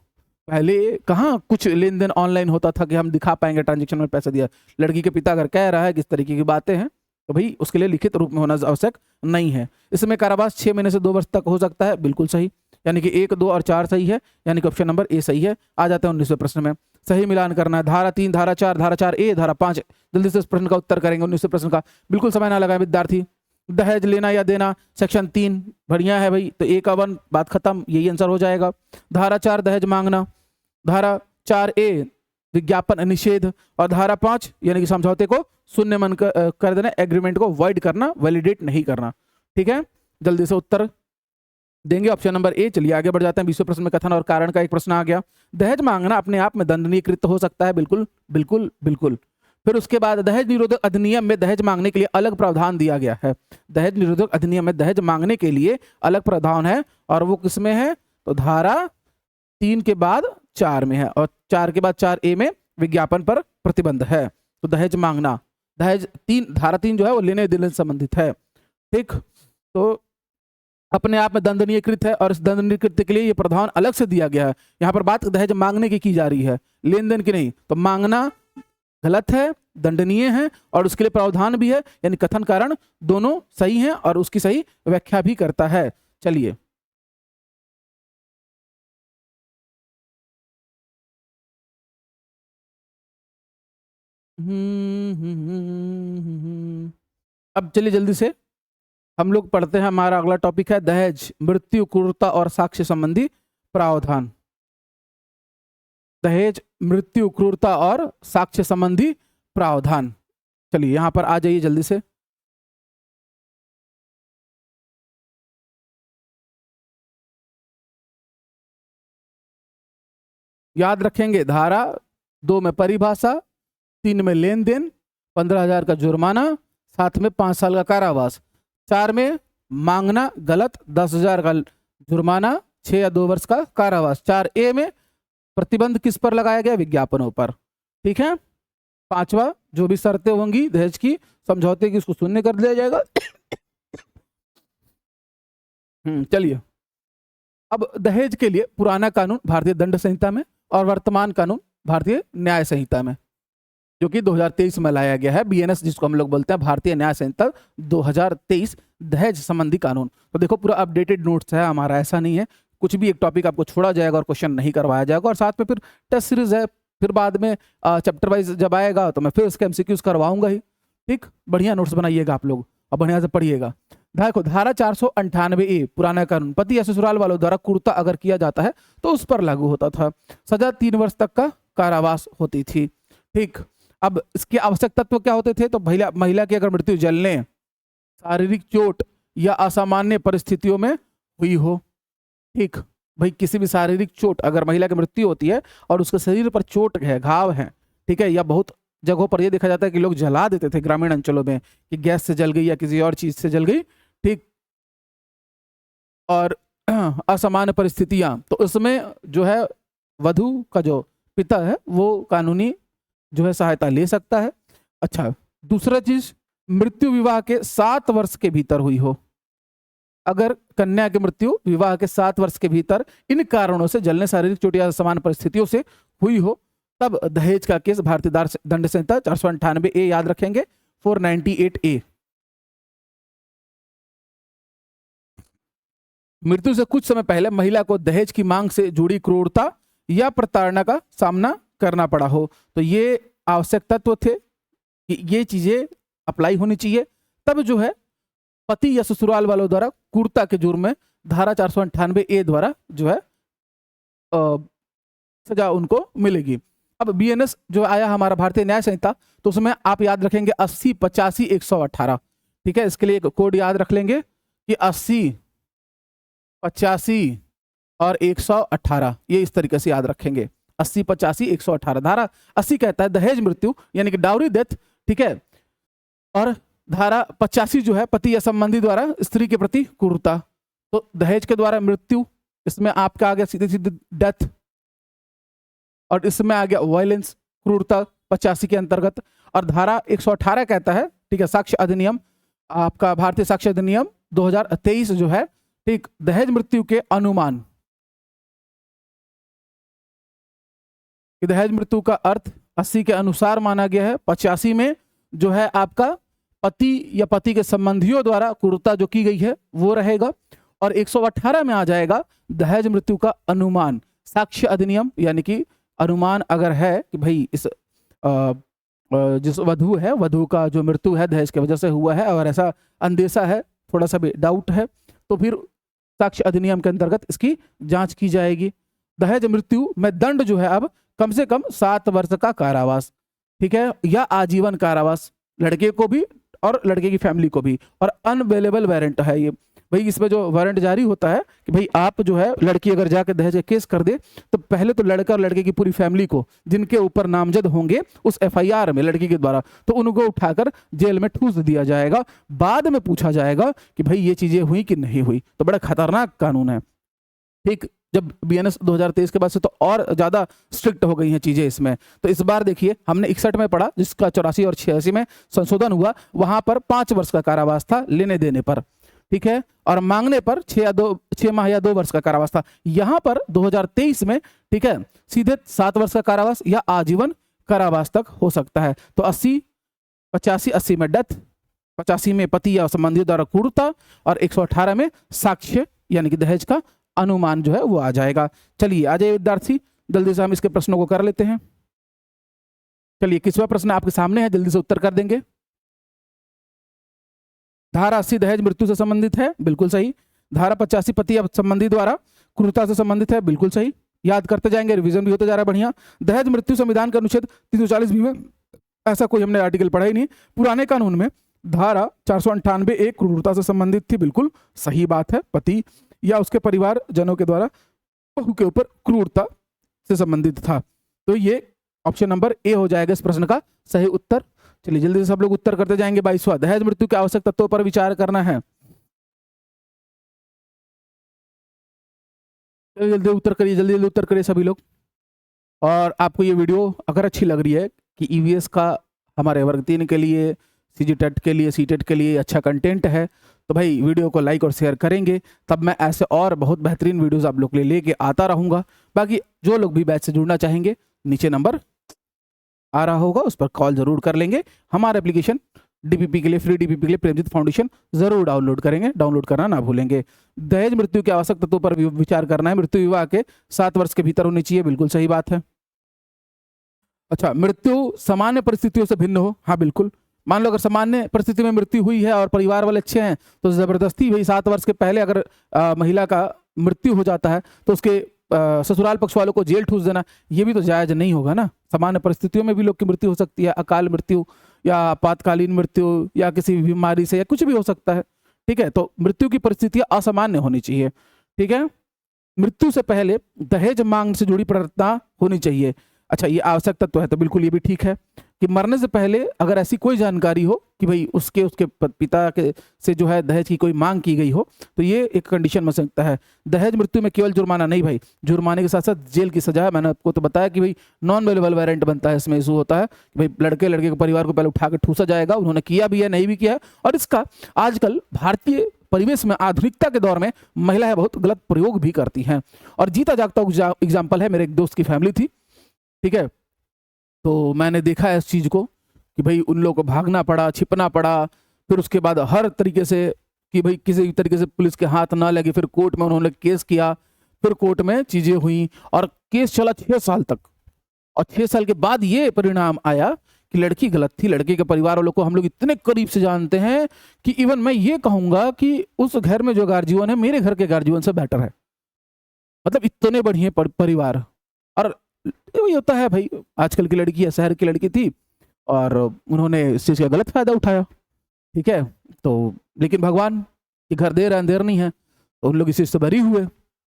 पहले कहाँ कुछ लेन देन ऑनलाइन होता था कि हम दिखा पाएंगे ट्रांजेक्शन में पैसा दिया। लड़की के पिता अगर कह रहा है किस तरीके की बातें हैं, तो भाई उसके लिए लिखित रूप में होना आवश्यक नहीं है। इसमें कारावास 6 महीने से 2 वर्ष तक हो सकता है, बिल्कुल सही। यानी कि 1, 2 और 4 सही है, यानी कि ऑप्शन नंबर ए सही है। आ जाते हैं 19वें प्रश्न में, सही मिलान करना है। धारा 3, धारा 4, धारा 4 ए, धारा 5। जल्दी से इस प्रश्न का उत्तर करेंगे 19वें प्रश्न का, बिल्कुल समय ना लगाए विद्यार्थी। दहेज लेना या देना, सेक्शन 3 बढ़िया है भाई, तो ए का 1 बात खत्म, यही आंसर हो जाएगा। धारा 4 दहेज मांगना, धारा 4 ए विज्ञापन निषेध, और धारा 5 यानी कि समझौते को शून्य मन कर देना, एग्रीमेंट को वॉइड करना, वैलिडेट नहीं करना। ठीक है, जल्दी से उत्तर देंगे ऑप्शन नंबर ए। चलिए आगे बढ़ जाते हैं। 20वें प्रश्न में कथन और कारण का एक प्रश्न आ गया। दहेज मांगना अपने आप में दंडनीय कृत्य हो सकता है, बिल्कुल बिल्कुल बिल्कुल। फिर उसके बाद दहेज निरोधक अधिनियम में दहेज मांगने के लिए अलग प्रावधान दिया गया है। दहेज निरोधक अधिनियम में दहेज मांगने के लिए अलग प्रावधान है, और वो किसमें है, तो धारा 3 के बाद 4 में है, और 4 के बाद 4A में विज्ञापन पर प्रतिबंध है। तो दहेज मांगना, दहेज 3, धारा 3 जो है वो लेने देने से संबंधित है। ठीक, तो अपने आप में दंडनीय कृत है, और इस दंडनीय कृत्य के लिए ये प्रावधान अलग से दिया गया है। यहाँ पर बात दहेज मांगने की जा रही है, लेन देन की नहीं। तो मांगना गलत है, दंडनीय है, और उसके लिए प्रावधान भी है, यानी कथन कारण दोनों सही हैं और उसकी सही व्याख्या भी करता है। चलिए, अब चलिए जल्दी से हम लोग पढ़ते हैं। हमारा अगला टॉपिक है दहेज, मृत्यु, क्रूरता और साक्ष्य संबंधी प्रावधान। दहेज, मृत्यु, क्रूरता और साक्ष्य संबंधी प्रावधान। चलिए यहां पर आ जाइए जल्दी से। याद रखेंगे, धारा 2 में परिभाषा, 3 में लेन देन, 15,000 का जुर्माना, 7 में 5 साल का कारावास, 4 में मांगना गलत, 10,000 का जुर्माना, 6 या 2 वर्ष का कारावास। 4A में प्रतिबंध किस पर लगाया गया? विज्ञापनों पर। ठीक है, 5वां जो भी शर्तें होंगी दहेज की, समझौते की, उसको शून्य कर दिया जाएगा। चलिए, अब दहेज के लिए पुराना कानून भारतीय दंड संहिता में और वर्तमान कानून भारतीय न्याय संहिता में, जो कि 2023 में लाया गया है, BNS जिसको हम लोग बोलते हैं, भारतीय न्याय संहिता 2023 दहेज संबंधी कानून। तो देखो पूरा अपडेटेड नोट्स है हमारा, ऐसा नहीं है कुछ भी एक टॉपिक आपको छोड़ा जाएगा और क्वेश्चन नहीं करवाया जाएगा। और साथ में फिर टेस्ट सीरीज है, फिर बाद में चैप्टर वाइज जब आएगा तो मैं फिर उसके MCQs करवाऊंगा ही। ठीक, बढ़िया नोट्स बनाइएगा आप लोग और बढ़िया से पढ़िएगा। देखो, धारा 498A पुराना कानून, पति या ससुराल वालों द्वारा क्रूरता अगर किया जाता है तो उस पर लागू होता था, सजा 3 वर्ष तक का कारावास होती थी। ठीक, अब इसके आवश्यक तत्व क्या होते थे? तो महिला की अगर मृत्यु जलने, शारीरिक चोट या असामान्य परिस्थितियों में हुई हो। ठीक, भाई किसी भी शारीरिक चोट, अगर महिला की मृत्यु होती है और उसके शरीर पर चोट है, घाव है, ठीक है, या बहुत जगहों पर यह देखा जाता है कि लोग जला देते थे ग्रामीण अंचलों में कि गैस से जल गई या किसी और चीज से जल गई। ठीक, और असामान्य परिस्थितियां, तो उसमें जो है वधु का जो पिता है वो कानूनी जो है सहायता ले सकता है। अच्छा, दूसरा चीज, मृत्यु विवाह के 7 वर्ष के भीतर हुई हो। अगर कन्या की मृत्यु विवाह के 7 वर्ष के भीतर इन कारणों से, जलने, शारीरिक चोट या समान परिस्थितियों से हुई हो, तब दहेज का केस भारतीय दंड संहिता 498A, याद रखेंगे 498A। मृत्यु से कुछ समय पहले महिला को दहेज की मांग से जुड़ी क्रूरता या प्रताड़ना का सामना करना पड़ा हो, तो ये आवश्यक तत्व थे कि ये चीजें अप्लाई होनी चाहिए। तब जो है पति या ससुराल वालों द्वारा क्रूरता के जुर्म में धारा 498A द्वारा जो है सजा उनको मिलेगी। अब BNS जो आया हमारा भारतीय न्याय संहिता, तो उसमें आप याद रखेंगे 80, 85, 118। ठीक है, इसके लिए एक कोड याद रख लेंगे कि 80, 85 और 118, ये इस तरीके से याद रखेंगे। 80, 85, 118। धारा 80 कहता है दहेज मृत्यु यानी कि डाउरी डेथ, ठीक है, और धारा 85 जो है पति या संबंधी द्वारा स्त्री के प्रति क्रूरता। तो दहेज के द्वारा मृत्यु, इसमें आपका आ गया सीधे सीधे डेथ, और इसमें आ गया वायलेंस, क्रूरता 85 के अंतर्गत। और धारा 118 कहता है, ठीक है, साक्ष्य अधिनियम, आपका भारतीय साक्ष्य अधिनियम 2023 जो है, ठीक, दहेज मृत्यु के अनुमान, दहेज मृत्यु का अर्थ 80 के अनुसार माना गया है। 85 में जो है आपका पति या पति के संबंधियों द्वारा क्रूरता जो की गई है वो रहेगा। और 118 में आ जाएगा दहेज मृत्यु का अनुमान, साक्ष्य अधिनियम, यानी कि अनुमान अगर है कि भाई इस जिस वधु है, वधु का जो मृत्यु है दहेज की वजह से हुआ है, और ऐसा अंदेशा है, थोड़ा सा भी डाउट है, तो फिर साक्ष्य अधिनियम के अंतर्गत इसकी जांच की जाएगी। दहेज मृत्यु में दंड जो है अब कम से कम 7 वर्ष का कारावास, ठीक है, या आजीवन कारावास, लड़के को भी और लड़के की फैमिली को भी। और अनअवेलेबल वारंट है ये, भाई इसमें जो वारंट जारी होता है कि भाई आप जो है लड़की अगर जाके दहेज केस कर दे, तो पहले तो लड़का और लड़के की पूरी फैमिली को, जिनके ऊपर नामजद होंगे उस FIR में लड़की के द्वारा, तो उनको उठाकर जेल में ठूस दिया जाएगा। बाद में पूछा जाएगा कि भाई ये चीजें हुई कि नहीं हुई। तो बड़ा खतरनाक कानून है। ठीक, जब बीएनएस 2023 के बाद से तो और ज्यादा स्ट्रिक्ट हो गई हैं चीजें इसमें। तो इस बार देखिए हमने 61 में पढ़ा, जिसका 84 और 86 में संशोधन हुआ, वहां पर 5 वर्ष का कारावास था लेने देने पर, ठीक है, और मांगने पर 6 माह या 2 वर्ष का कारावास था। यहां पर 2023 में, ठीक है, सीधे 7 वर्ष का कारावास या आजीवन कारावास तक हो सकता है। तो 80 में डेथ, 85 में पति या संबंधी द्वारा क्रूरता, और 118 में साक्ष्य यानी कि दहेज का अनुमान जो है वो आ जाएगा। चलिए आ जाइए विद्यार्थी, जल्दी से हम इसके प्रश्नों को कर लेते हैं। चलिए 21वां प्रश्न आपके सामने है, जल्दी से उत्तर कर देंगे। धारा 80 दहेज मृत्यु से संबंधित है, बिल्कुल सही। धारा 85 पति या संबंधी द्वारा क्रूरता से संबंधित है, बिल्कुल सही। याद करते जाएंगे, रिवीजन भी होता जा रहा है बढ़िया। दहेज मृत्यु संविधान का अनुच्छेद 340 भी में ऐसा कोई हमने आर्टिकल पढ़ा ही नहीं। पुराने कानून में धारा 498 क्रूरता से संबंधित थी, बिल्कुल सही बात है। पति या उसके परिवार जनों के द्वारा बहू के ऊपर क्रूरता से संबंधित था। तो ये ऑप्शन नंबर ए हो जाएगा इस प्रश्न का सही उत्तर। चलिए जल्दी से सब लोग उत्तर करते जाएंगे। 22वां, दहेज मृत्यु के आवश्यक तत्वों पर विचार करना है। जल्दी उत्तर करिए, जल्दी जल्दी उत्तर करिए सभी लोग। और आपको ये वीडियो अगर अच्छी लग रही है कि ईवीएस का हमारे वर्ग 3 के लिए, सीजीटेट के लिए, सीटेट के लिए अच्छा कंटेंट है, तो भाई वीडियो को लाइक और शेयर करेंगे, तब मैं ऐसे और बहुत बेहतरीन वीडियोस आप लोग के लिए लेके आता रहूँगा। बाकी जो लोग भी बैच से जुड़ना चाहेंगे, नीचे नंबर आ रहा होगा, उस पर कॉल जरूर कर लेंगे। हमारा एप्लीकेशन डीपीपी के लिए, फ्री डीपीपी के लिए प्रेमजीत फाउंडेशन जरूर डाउनलोड करेंगे, डाउनलोड करना ना भूलेंगे। दहेज मृत्यु के आवश्यक तत्वों पर विचार करना है। मृत्यु विवाह के 7 वर्ष के भीतर होनी चाहिए, बिल्कुल सही बात है। अच्छा, मृत्यु सामान्य परिस्थितियों से भिन्न हो, हाँ बिल्कुल। मान लो अगर सामान्य परिस्थिति में मृत्यु हुई है और परिवार वाले अच्छे हैं, तो जबरदस्ती भाई 7 वर्ष के पहले अगर महिला का मृत्यु हो जाता है तो उसके ससुराल पक्ष वालों को जेल ठूस देना, ये भी तो जायज नहीं होगा ना। सामान्य परिस्थितियों में भी लोग की मृत्यु हो सकती है, अकाल मृत्यु या आपातकालीन मृत्यु या किसी बीमारी से या कुछ भी हो सकता है, ठीक है। तो मृत्यु की परिस्थितियां असामान्य होनी चाहिए, ठीक है। मृत्यु से पहले दहेज मांग से जुड़ी प्रार्थना होनी चाहिए। अच्छा, ये आवश्यक तत्व है, तो बिल्कुल ये भी ठीक है कि मरने से पहले अगर ऐसी कोई जानकारी हो कि भाई उसके पिता के से जो है दहेज की कोई मांग की गई हो, तो ये एक कंडीशन बन सकता है। दहेज मृत्यु में केवल जुर्माना नहीं भाई, जुर्माने के साथ साथ जेल की सजा है। मैंने आपको तो बताया कि भाई नॉन अवेलेबल वारंट बनता है, इसमें इशू होता है कि भाई लड़के के परिवार को पहले उठा के ठूसा जाएगा, उन्होंने किया भी है नहीं भी किया है। और इसका आजकल भारतीय परिवेश में, आधुनिकता के दौर में महिलाएं बहुत गलत प्रयोग भी करती हैं। और जीता जागता एग्जाम्पल है, मेरे एक दोस्त की फैमिली थी, ठीक है, तो मैंने देखा है इस चीज़ को कि भाई उन लोगों को भागना पड़ा, छिपना पड़ा, फिर उसके बाद हर तरीके से कि भाई किसी तरीके से पुलिस के हाथ ना लगे, फिर कोर्ट में उन्होंने केस किया, फिर कोर्ट में चीज़ें हुई और केस चला 6 साल तक। और 6 साल के बाद ये परिणाम आया कि लड़की गलत थी। लड़के के परिवार वालों को हम लोग इतने करीब से जानते हैं कि इवन मैं ये कहूँगा कि उस घर में जो गार्जियन है मेरे घर के गार्जियन से बेटर है, मतलब इतने बढ़िया परिवार। और वही होता है भाई, आजकल की लड़की है, शहर की लड़की थी और उन्होंने इस चीज़ का गलत फायदा उठाया, ठीक है। तो लेकिन भगवान के घर देर अंधेर नहीं है, तो उन लोग इस चीज़ से बरी हुए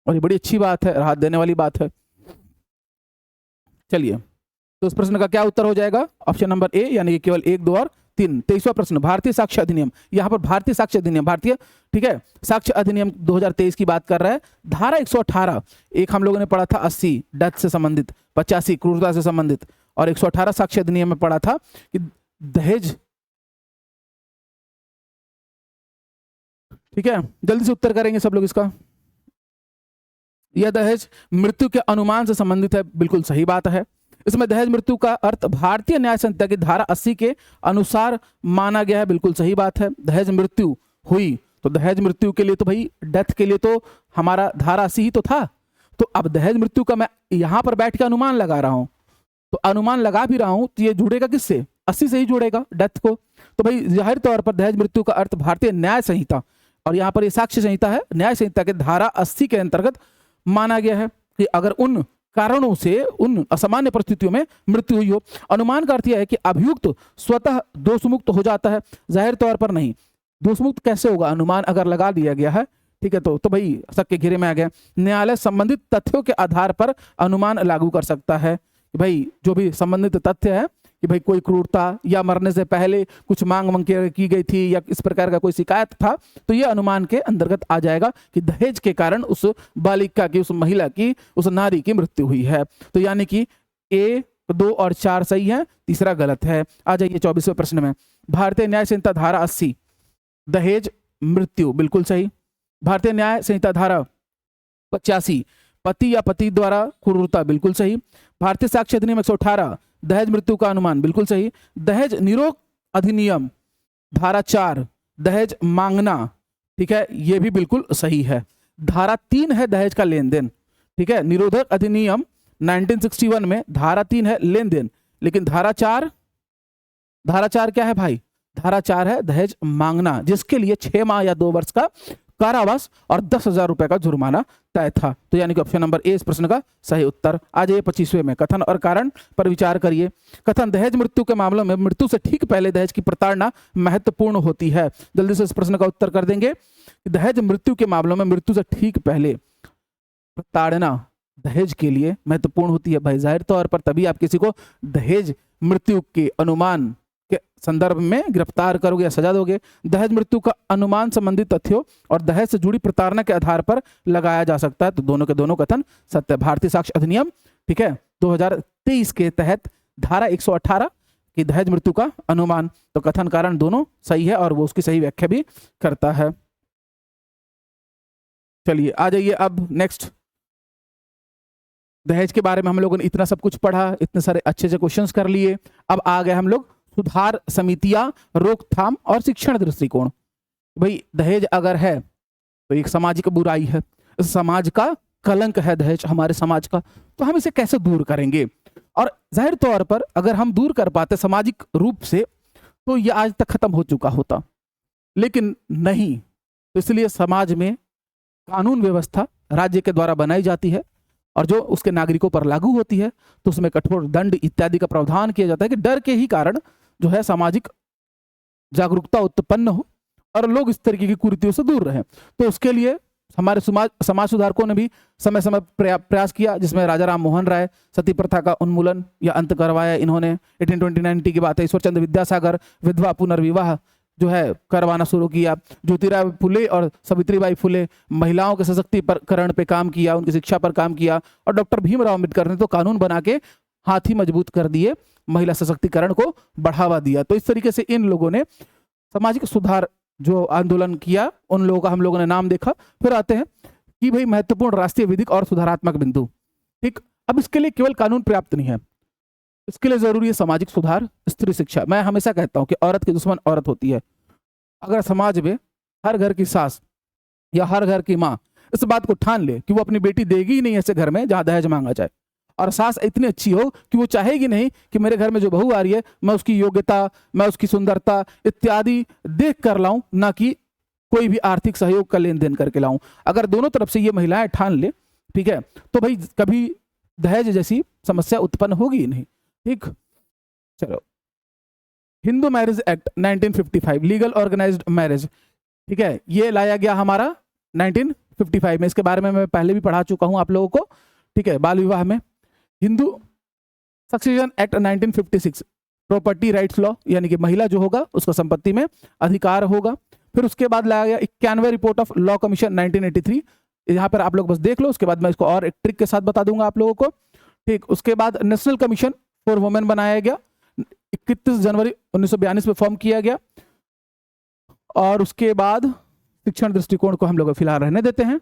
और ये बड़ी अच्छी बात है, राहत देने वाली बात है। चलिए, तो इस प्रश्न का क्या उत्तर हो जाएगा? ऑप्शन नंबर ए, यानी कि केवल 1, 2 और 3। 23वां प्रश्न, भारतीय साक्ष्य अधिनियम। यहाँ पर भारतीय साक्ष्य अधिनियम, भारतीय, ठीक है, साक्ष्य अधिनियम 2023 की बात कर रहा है। धारा 118, एक हम लोगों ने पढ़ा था 80 डेथ से संबंधित, 85 क्रूरता से संबंधित, और 118 साक्ष्य अधिनियम में पढ़ा था कि दहेज, ठीक है। जल्दी से उत्तर करेंगे सब लोग इसका। यह दहेज मृत्यु के अनुमान से संबंधित है, बिल्कुल सही बात है। इसमें दहेज मृत्यु का अर्थ भारतीय न्याय संहिता की धारा 80 के अनुसार माना गया है, बिल्कुल सही बात है। दहेज मृत्यु हुई तो दहेज मृत्यु के लिए तो भाई डेथ के लिए तो हमारा धारा 80 ही तो था। तो अब दहेज मृत्यु का मैं यहां पर बैठ के अनुमान लगा रहा हूं, तो अनुमान लगा भी रहा हूं, तो ये जुड़ेगा किससे? 80 से ही जुड़ेगा डेथ को। तो भाई जाहिर तौर पर दहेज मृत्यु का अर्थ भारतीय न्याय संहिता, और यहाँ पर ये साक्ष्य संहिता है, न्याय संहिता के धारा 80 के अंतर्गत माना गया है कि अगर उन कारणों से, उन असामान्य परिस्थितियों में मृत्यु हुई हो। अनुमान का अर्थ यह है कि अभियुक्त स्वतः दोषमुक्त हो जाता है, जाहिर तौर पर नहीं। दोषमुक्त कैसे होगा? अनुमान अगर लगा दिया गया है, ठीक है, तो भाई शक के घेरे में आ गया। न्यायालय संबंधित तथ्यों के आधार पर अनुमान लागू कर सकता है कि भाई जो भी संबंधित तथ्य है कि भाई कोई क्रूरता या मरने से पहले कुछ मांग मांग की गई थी या इस प्रकार का कोई शिकायत था, तो यह अनुमान के अंतर्गत आ जाएगा कि दहेज के कारण उस बालिका की, उस महिला की, उस नारी की मृत्यु हुई है। तो यानी कि ए 2 और 4 सही है, तीसरा गलत है। आ जाइए 24वें प्रश्न में। भारतीय न्याय संहिता धारा 80 दहेज मृत्यु बिल्कुल सही। भारतीय न्याय संहिता धारा 85 पति या पति द्वारा क्रूरता बिल्कुल सही। भारतीय साक्ष्य अधिनियम 118 दहेज मृत्यु का अनुमान बिल्कुल सही। दहेज निरोध अधिनियम धारा 4 दहेज मांगना, ठीक है, यह भी बिल्कुल सही है। धारा 3 है दहेज का लेन देन, ठीक है। निरोधक अधिनियम 1961 में धारा 3 है लेन देन, लेकिन धारा 4 क्या है भाई? धारा 4 है दहेज मांगना, जिसके लिए 6 माह या 2 वर्ष का कारावास और 10,000 रुपए का जुर्माना तय था। तो यानी कि ऑप्शन नंबर ए इस प्रश्न का सही उत्तर। आ जाइए 25वें में। कथन और कारण पर विचार करिए। कथन दहेज मृत्यु के मामलों में मृत्यु से ठीक पहले दहेज की प्रताड़ना महत्वपूर्ण होती है। जल्दी से इस प्रश्न का उत्तर कर देंगे। दहेज मृत्यु के मामलों में मृत्यु से ठीक पहले प्रताड़ना दहेज के लिए महत्वपूर्ण होती है। भाई जाहिर तौर पर तभी आप किसी को दहेज मृत्यु के अनुमान के संदर्भ में गिरफ्तार करोगे या सजा दोगे। दहेज मृत्यु का अनुमान संबंधित तथ्यों और दहेज से जुड़ी प्रताड़ना के आधार पर लगाया जा सकता है। तो दोनों के दोनों कथन सत्य। भारतीय साक्ष्य अधिनियम, ठीक है, 2023 के तहत धारा 118 की दहेज मृत्यु का अनुमान, तो कथन कारण दोनों सही है और वो उसकी सही व्याख्या भी करता है। चलिए आ जाइए अब नेक्स्ट। दहेज के बारे में हम लोगों ने इतना सब कुछ पढ़ा, इतने सारे अच्छे से क्वेश्चंस कर लिए। अब आ गए हम लोग सुधार समितियां, रोकथाम और शिक्षण दृष्टिकोण। भाई दहेज अगर है तो एक सामाजिक बुराई है, इस समाज का कलंक है दहेज हमारे समाज का, तो हम इसे कैसे दूर करेंगे? और जाहिर तौर पर अगर हम दूर कर पाते सामाजिक रूप से तो ये आज तक खत्म हो चुका होता, लेकिन नहीं। तो इसलिए समाज में कानून व्यवस्था राज्य के द्वारा बनाई जाती है और जो उसके नागरिकों पर लागू होती है तो उसमें कठोर दंड इत्यादि का प्रावधान किया जाता है कि डर के ही कारण जो है सामाजिक जागरूकता उत्पन्न हो और लोग इस तरीके की कुरीतियों से दूर रहें। तो उसके लिए हमारे समाज सुधारकों ने भी समय समय प्रयास किया, जिसमें राजा राम मोहन राय सती प्रथा का उन्मूलन या अंत करवाया इन्होंने। 1829 की बात है। ईश्वरचंद्र विद्यासागर विधवा पुनर्विवाह जो है करवाना शुरू किया। ज्योतिराव फुले और सावित्रीबाई फुले महिलाओं के सशक्तिकरण पे काम किया, उनकी शिक्षा पर काम किया। और डॉक्टर भीमराव अम्बेडकर ने तो कानून बना के हाथ ही मजबूत कर दिए, महिला सशक्तिकरण को बढ़ावा दिया। तो इस तरीके से इन लोगों ने सामाजिक सुधार जो आंदोलन किया, उन लोगों का हम लोगों ने नाम देखा। फिर आते हैं कि भाई महत्वपूर्ण राष्ट्रीय विधिक और सुधारात्मक बिंदु। ठीक, अब इसके लिए केवल कानून पर्याप्त नहीं है, इसके लिए जरूरी है सामाजिक सुधार, स्त्री शिक्षा। मैं हमेशा कहता हूं कि औरत की दुश्मन औरत होती है। अगर समाज में हर घर की सास या हर घर की माँ इस बात को ठान ले कि वो अपनी बेटी देगी ही नहीं ऐसे घर में जहां दहेज मांगा जाए, और सास इतनी अच्छी हो कि वो चाहेगी नहीं कि मेरे घर में जो बहू आ रही है मैं उसकी योग्यता, मैं उसकी सुंदरता इत्यादि देख कर लाऊं, ना कि कोई भी आर्थिक सहयोग का लेन देन करके लाऊं। अगर दोनों तरफ से ये महिलाएं ठान ले, ठीक है, तो भाई कभी दहेज जैसी समस्या उत्पन्न होगी ही नहीं। ठीक, चलो। Hindu marriage act 1955, legal organized marriage, ठीक है, ये लाया गया हमारा 1955 में। इसके बारे में मैं पहले भी पढ़ा चुका हूं आप लोगों को, ठीक है। बाल विवाह में Hindu succession act 1956, property rights law, यानी कि महिला जो होगा उसका संपत्ति में अधिकार होगा। फिर उसके बाद लाया गया 91वें रिपोर्ट ऑफ लॉ कमीशन 1983। यहाँ पर आप लोग बस देख लो, उसके बाद मैं इसको और एक ट्रिक के साथ बता दूंगा आप लोगों को। ठीक, उसके बाद नेशनल कमीशन फॉर वुमेन बनाया गया, 31 जनवरी 1942 में फॉर्म किया गया। और उसके बाद शिक्षण दृष्टिकोण को हम लोग फिलहाल रहने देते हैं।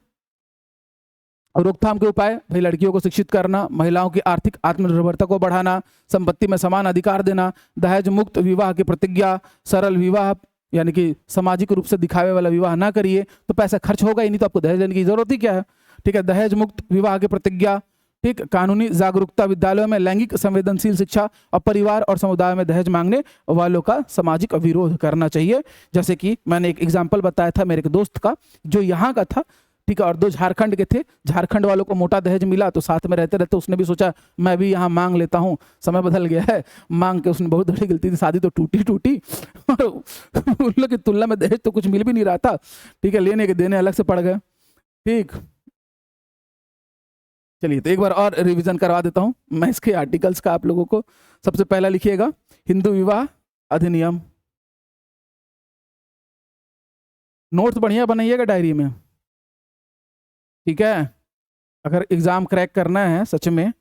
और रोकथाम के उपाय, भाई लड़कियों को शिक्षित करना, महिलाओं की आर्थिक आत्मनिर्भरता को बढ़ाना, संपत्ति में समान अधिकार देना, दहेज मुक्त विवाह की प्रतिज्ञा, सरल विवाह यानी कि सामाजिक रूप से दिखावे वाला विवाह ना करिए, तो पैसा खर्च होगा ही नहीं, तो आपको दहेज देने की जरूरत ही क्या है। ठीक है, दहेज मुक्त विवाह की प्रतिज्ञा। ठीक, कानूनी जागरूकता, विद्यालयों में लैंगिक संवेदनशील शिक्षा, और परिवार और समुदाय में दहेज मांगने वालों का सामाजिक विरोध करना चाहिए। जैसे कि मैंने एक एग्जाम्पल बताया था मेरे एक दोस्त का जो यहाँ का था, ठीक है, और 2 झारखंड के थे। झारखंड वालों को मोटा दहेज मिला तो साथ में रहते रहते उसने भी सोचा मैं भी यहाँ मांग लेता हूँ। समय बदल गया है, मांग के उसने बहुत बड़ी गलती थी, शादी तो टूटी और उन लोग की तुलना में दहेज तो कुछ मिल भी नहीं रहा था। ठीक है, लेने के देने अलग से पड़ गए। ठीक, चलिए तो एक बार और रिवीजन करवा देता हूं मैं इसके आर्टिकल्स का आप लोगों को। सबसे पहला लिखिएगा हिंदू विवाह अधिनियम। नोट्स बढ़िया बनाइएगा डायरी में, ठीक है। अगर एग्जाम क्रैक करना है सच में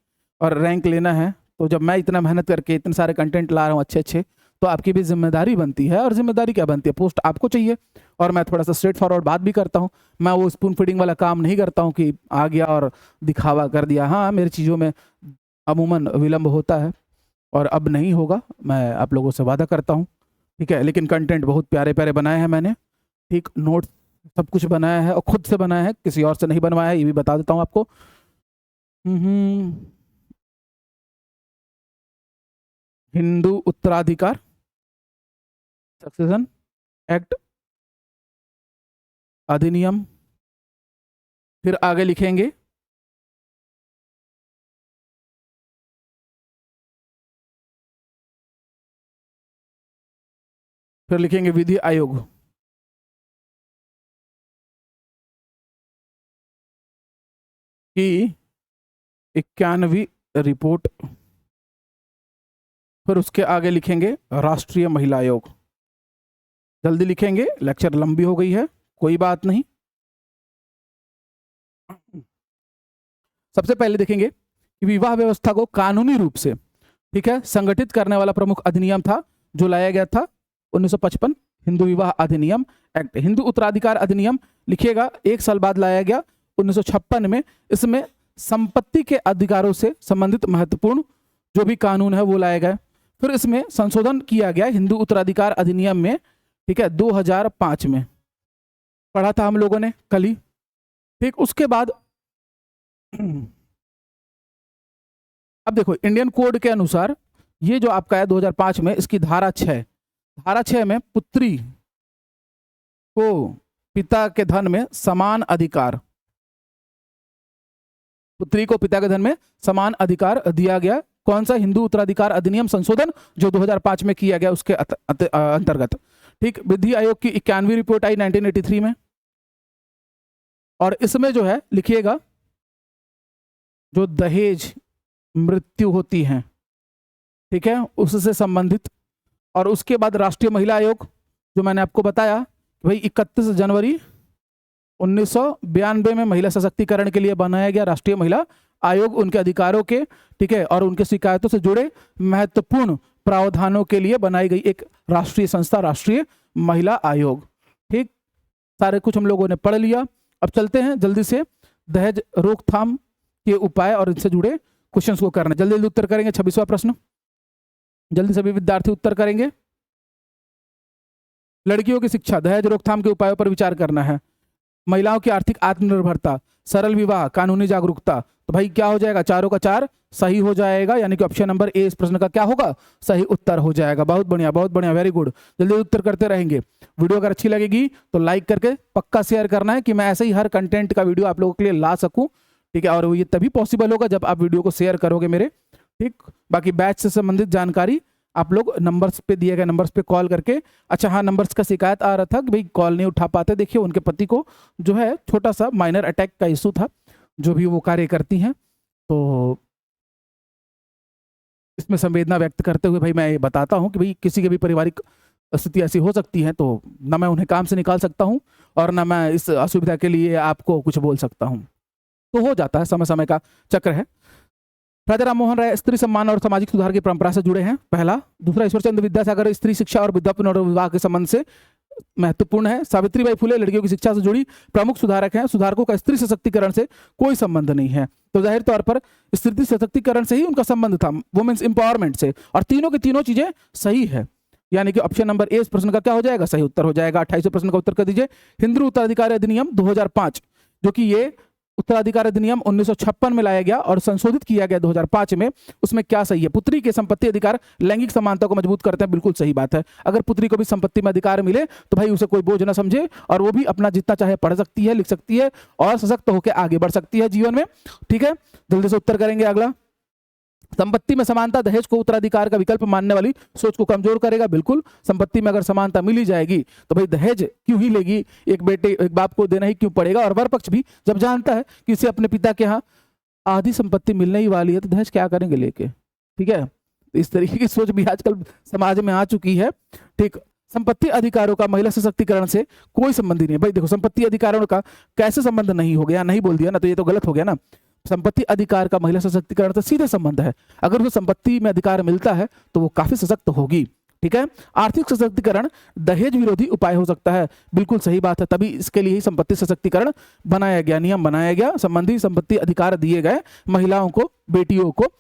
और रैंक लेना है, तो जब मैं इतना मेहनत करके इतने सारे कंटेंट ला रहा हूँ अच्छे अच्छे, तो आपकी भी जिम्मेदारी बनती है। और जिम्मेदारी क्या बनती है, पोस्ट आपको चाहिए। और मैं थोड़ा सा स्ट्रेट फॉरवर्ड बात भी करता हूँ, मैं वो स्पून फीडिंग वाला काम नहीं करता हूँ कि आ गया और दिखावा कर दिया। हाँ, मेरी चीज़ों में अमूमन विलम्ब होता है और अब नहीं होगा, मैं आप लोगों से वादा करता हूँ, ठीक है। लेकिन कंटेंट बहुत प्यारे प्यारे बनाए हैं मैंने, ठीक। नोट सब कुछ बनाया है और खुद से बनाया है, किसी और से नहीं बनवाया है, ये भी बता देता हूँ आपको। हिंदू उत्तराधिकार सक्सेशन एक्ट अधिनियम। फिर आगे लिखेंगे विधि आयोग। की 91वीं रिपोर्ट। फिर उसके आगे लिखेंगे राष्ट्रीय महिला आयोग। जल्दी लिखेंगे, लेक्चर लंबी हो गई है, कोई बात नहीं। सबसे पहले देखेंगे कि विवाह व्यवस्था को कानूनी रूप से, ठीक है, संगठित करने वाला प्रमुख अधिनियम था जो लाया गया था 1955, हिंदू विवाह अधिनियम एक्ट। हिंदू उत्तराधिकार अधिनियम लिखिएगा, 1 साल बाद लाया गया 1956 में। इसमें संपत्ति के अधिकारों से संबंधित महत्वपूर्ण जो भी कानून है वो लाए गए। फिर इसमें संशोधन किया गया हिंदू उत्तराधिकार अधिनियम में, ठीक है, 2005 में। पढ़ा था हम लोगों ने कल ही, ठीक। उसके बाद अब देखो इंडियन कोड के अनुसार ये जो आपका है 2005 में, इसकी धारा 6 में पुत्री को पिता के धन में समान अधिकार, पुत्री को पिता के धन में समान अधिकार दिया गया। कौन सा, हिंदू उत्तराधिकार अधिनियम संशोधन जो 2005 में किया गया उसके अंतर्गत, ठीक। विधि आयोग की 91वीं रिपोर्ट आई 1983 में। और इसमें जो है लिखिएगा जो दहेज मृत्यु होती है, ठीक है, उससे संबंधित। और उसके बाद राष्ट्रीय महिला आयोग जो मैंने आपको बताया भाई 31 जनवरी 1992 में महिला सशक्तिकरण के लिए बनाया गया राष्ट्रीय महिला आयोग, उनके अधिकारों के, ठीक है, और उनके शिकायतों से जुड़े महत्वपूर्ण प्रावधानों के लिए बनाई गई एक राष्ट्रीय संस्था, राष्ट्रीय महिला आयोग, ठीक। सारे कुछ हम लोगों ने पढ़ लिया। अब चलते हैं जल्दी से दहेज रोकथाम के उपाय और इनसे जुड़े क्वेश्चंस को करना। जल्दी जल्दी उत्तर करेंगे। 26वां प्रश्न, जल्दी सभी विद्यार्थी उत्तर करेंगे। लड़कियों की शिक्षा, दहेज रोकथाम के उपायों पर विचार करना है। महिलाओं की आर्थिक आत्मनिर्भरता, सरल विवाह, कानूनी जागरूकता। तो भाई क्या हो जाएगा, चारों का 4 सही हो जाएगा, यानी कि ऑप्शन नंबर ए इस प्रश्न का क्या होगा, सही उत्तर हो जाएगा। बहुत बढ़िया, बहुत बढ़िया, वेरी गुड। जल्दी उत्तर करते रहेंगे। वीडियो अगर अच्छी लगेगी तो लाइक करके पक्का शेयर करना है कि मैं ऐसे ही हर कंटेंट का वीडियो आप लोगों के लिए ला सकूं, ठीक है। और ये तभी पॉसिबल होगा जब आप वीडियो को शेयर करोगे मेरे, ठीक। बाकी बैच से संबंधित जानकारी आप लोग नंबर्स पे, दिए गए नंबर्स पे कॉल करके, अच्छा हाँ, नंबर्स का शिकायत आ रहा था कि भाई कॉल नहीं उठा पाते। देखिए उनके पति को जो है छोटा सा माइनर अटैक का इशू था, जो भी वो कार्य करती हैं, तो इसमें संवेदना व्यक्त करते हुए भाई मैं ये बताता हूँ कि भाई किसी के भी पारिवारिक स्थिति ऐसी हो सकती है, तो ना मैं उन्हें काम से निकाल सकता हूँ और ना मैं इस असुविधा के लिए आपको कुछ बोल सकता हूँ, तो हो जाता है, समय समय का चक्र है। राजा राम मोहन राय स्त्री सम्मान और सामाजिक सुधार की परंपरा से जुड़े हैं, पहला। दूसरा, ईश्वरचंद्र विद्यासागर स्त्री शिक्षा और विद्या पुनर्विवाह के संबंध से महत्वपूर्ण है। सावित्रीबाई फुले लड़कियों की शिक्षा से जुड़ी प्रमुख सुधारक हैं। सुधारकों का स्त्री सशक्तिकरण से कोई संबंध नहीं है, तो जाहिर तौर पर स्त्री सशक्तिकरण से ही उनका संबंध था, वुमेन्स एम्पावरमेंट से। और तीनों की तीनों चीजें सही है, यानी कि ऑप्शन नंबर ए इस प्रश्न का क्या हो जाएगा, सही उत्तर हो जाएगा। 28वें प्रश्न का उत्तर कर दीजिए। हिंदू उत्तराधिकार अधिनियम 2005, जो कि ये उत्तराधिकार अधिनियम 1956 में लाया गया और संशोधित किया गया 2005 में, उसमें क्या सही है। पुत्री के संपत्ति अधिकार लैंगिक समानता को मजबूत करते हैं, बिल्कुल सही बात है। अगर पुत्री को भी संपत्ति में अधिकार मिले तो भाई उसे कोई बोझ ना समझे और वो भी अपना जितना चाहे पढ़ सकती है, लिख सकती है और सशक्त होकर आगे बढ़ सकती है जीवन में, ठीक है। जल्दी से उत्तर करेंगे। अगला, संपत्ति में समानता दहेज को उत्तराधिकार का विकल्प मानने वाली सोच को कमजोर करेगा। बिल्कुल, संपत्ति में अगर समानता मिली जाएगी तो भाई दहेज क्यों ही लेगी, एक बाप को देना ही क्यों पड़ेगा। और वर पक्ष भी जब जानता है कि उसे अपने पिता के यहाँ आधी संपत्ति मिलने ही वाली है तो दहेज क्या करेंगे लेके, ठीक है। तो इस तरीके की सोच भी आजकल समाज में आ चुकी है, ठीक। संपत्ति अधिकारों का महिला सशक्तिकरण से कोई संबंध ही नहीं भाई। देखो संपत्ति अधिकारों का कैसे संबंध नहीं हो गया, नहीं बोल दिया ना, तो ये तो गलत हो गया ना। संपत्ति अधिकार का महिला सशक्तिकरण से सीधे संबंध है। अगर उसे संपत्ति में अधिकार मिलता है तो वो काफी सशक्त होगी, ठीक है। आर्थिक सशक्तिकरण दहेज विरोधी उपाय हो सकता है, बिल्कुल सही बात है। तभी इसके लिए ही संपत्ति सशक्तिकरण बनाया गया, नियम बनाया गया, संबंधी संपत्ति अधिकार दिए गए महिलाओं को, बेटियों को,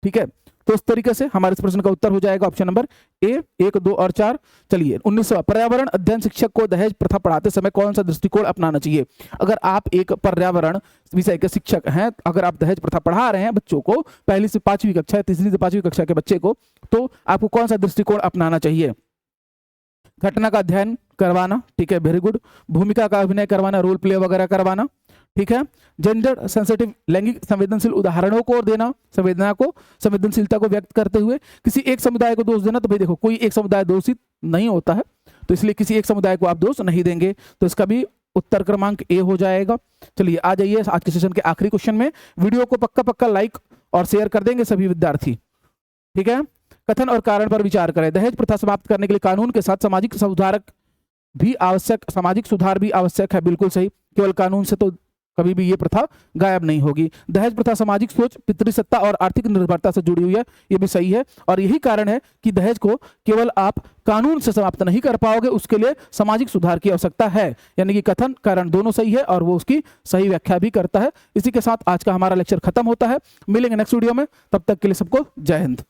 ठीक है। तो इस तरीके से हमारे इस प्रश्न का उत्तर हो जाएगा ऑप्शन नंबर ए, 1, 2 और 4। चलिए 19वां, पर्यावरण अध्ययन शिक्षक को दहेज प्रथा पढ़ाते समय कौन सा दृष्टिकोण अपनाना चाहिए। अगर आप एक पर्यावरण विषय के शिक्षक हैं, अगर आप दहेज प्रथा पढ़ा रहे हैं बच्चों को, पहली से 5वीं कक्षा, तीसरी से 5वीं कक्षा के बच्चे को, तो आपको कौन सा दृष्टिकोण अपनाना चाहिए। घटना का अध्ययन करवाना, ठीक है, वेरी गुड। भूमिका का अभिनय करवाना, रोल प्ले वगैरह करवाना, ठीक है। जेंडर सेंसिटिव लैंगिक संवेदनशील उदाहरणों को देना, संवेदनशीलता को व्यक्त करते हुए। किसी एक समुदाय को दोष देना, तो भाई देखो कोई एक समुदाय दोषित नहीं होता है, तो इसलिए किसी एक समुदाय को आप दोष नहीं देंगे, तो इसका भी उत्तर क्रमांक ए हो जाएगा। चलिए आ जाइए आज के सेशन के आखिरी क्वेश्चन में। वीडियो को पक्का लाइक और शेयर कर देंगे सभी विद्यार्थी, ठीक है। कथन और कारण पर विचार करें। दहेज प्रथा समाप्त करने के लिए कानून के साथ सामाजिक सुधार भी आवश्यक है, बिल्कुल सही। केवल कानून से तो कभी भी ये प्रथा गायब नहीं होगी। दहेज प्रथा सामाजिक सोच, पितृसत्ता और आर्थिक निर्भरता से जुड़ी हुई है, ये भी सही है। और यही कारण है कि दहेज को केवल आप कानून से समाप्त नहीं कर पाओगे, उसके लिए सामाजिक सुधार की आवश्यकता है। यानी कि कथन कारण दोनों सही है और वो उसकी सही व्याख्या भी करता है। इसी के साथ आज का हमारा लेक्चर खत्म होता है। मिलेंगे नेक्स्ट वीडियो में, तब तक के लिए सबको जय हिंद।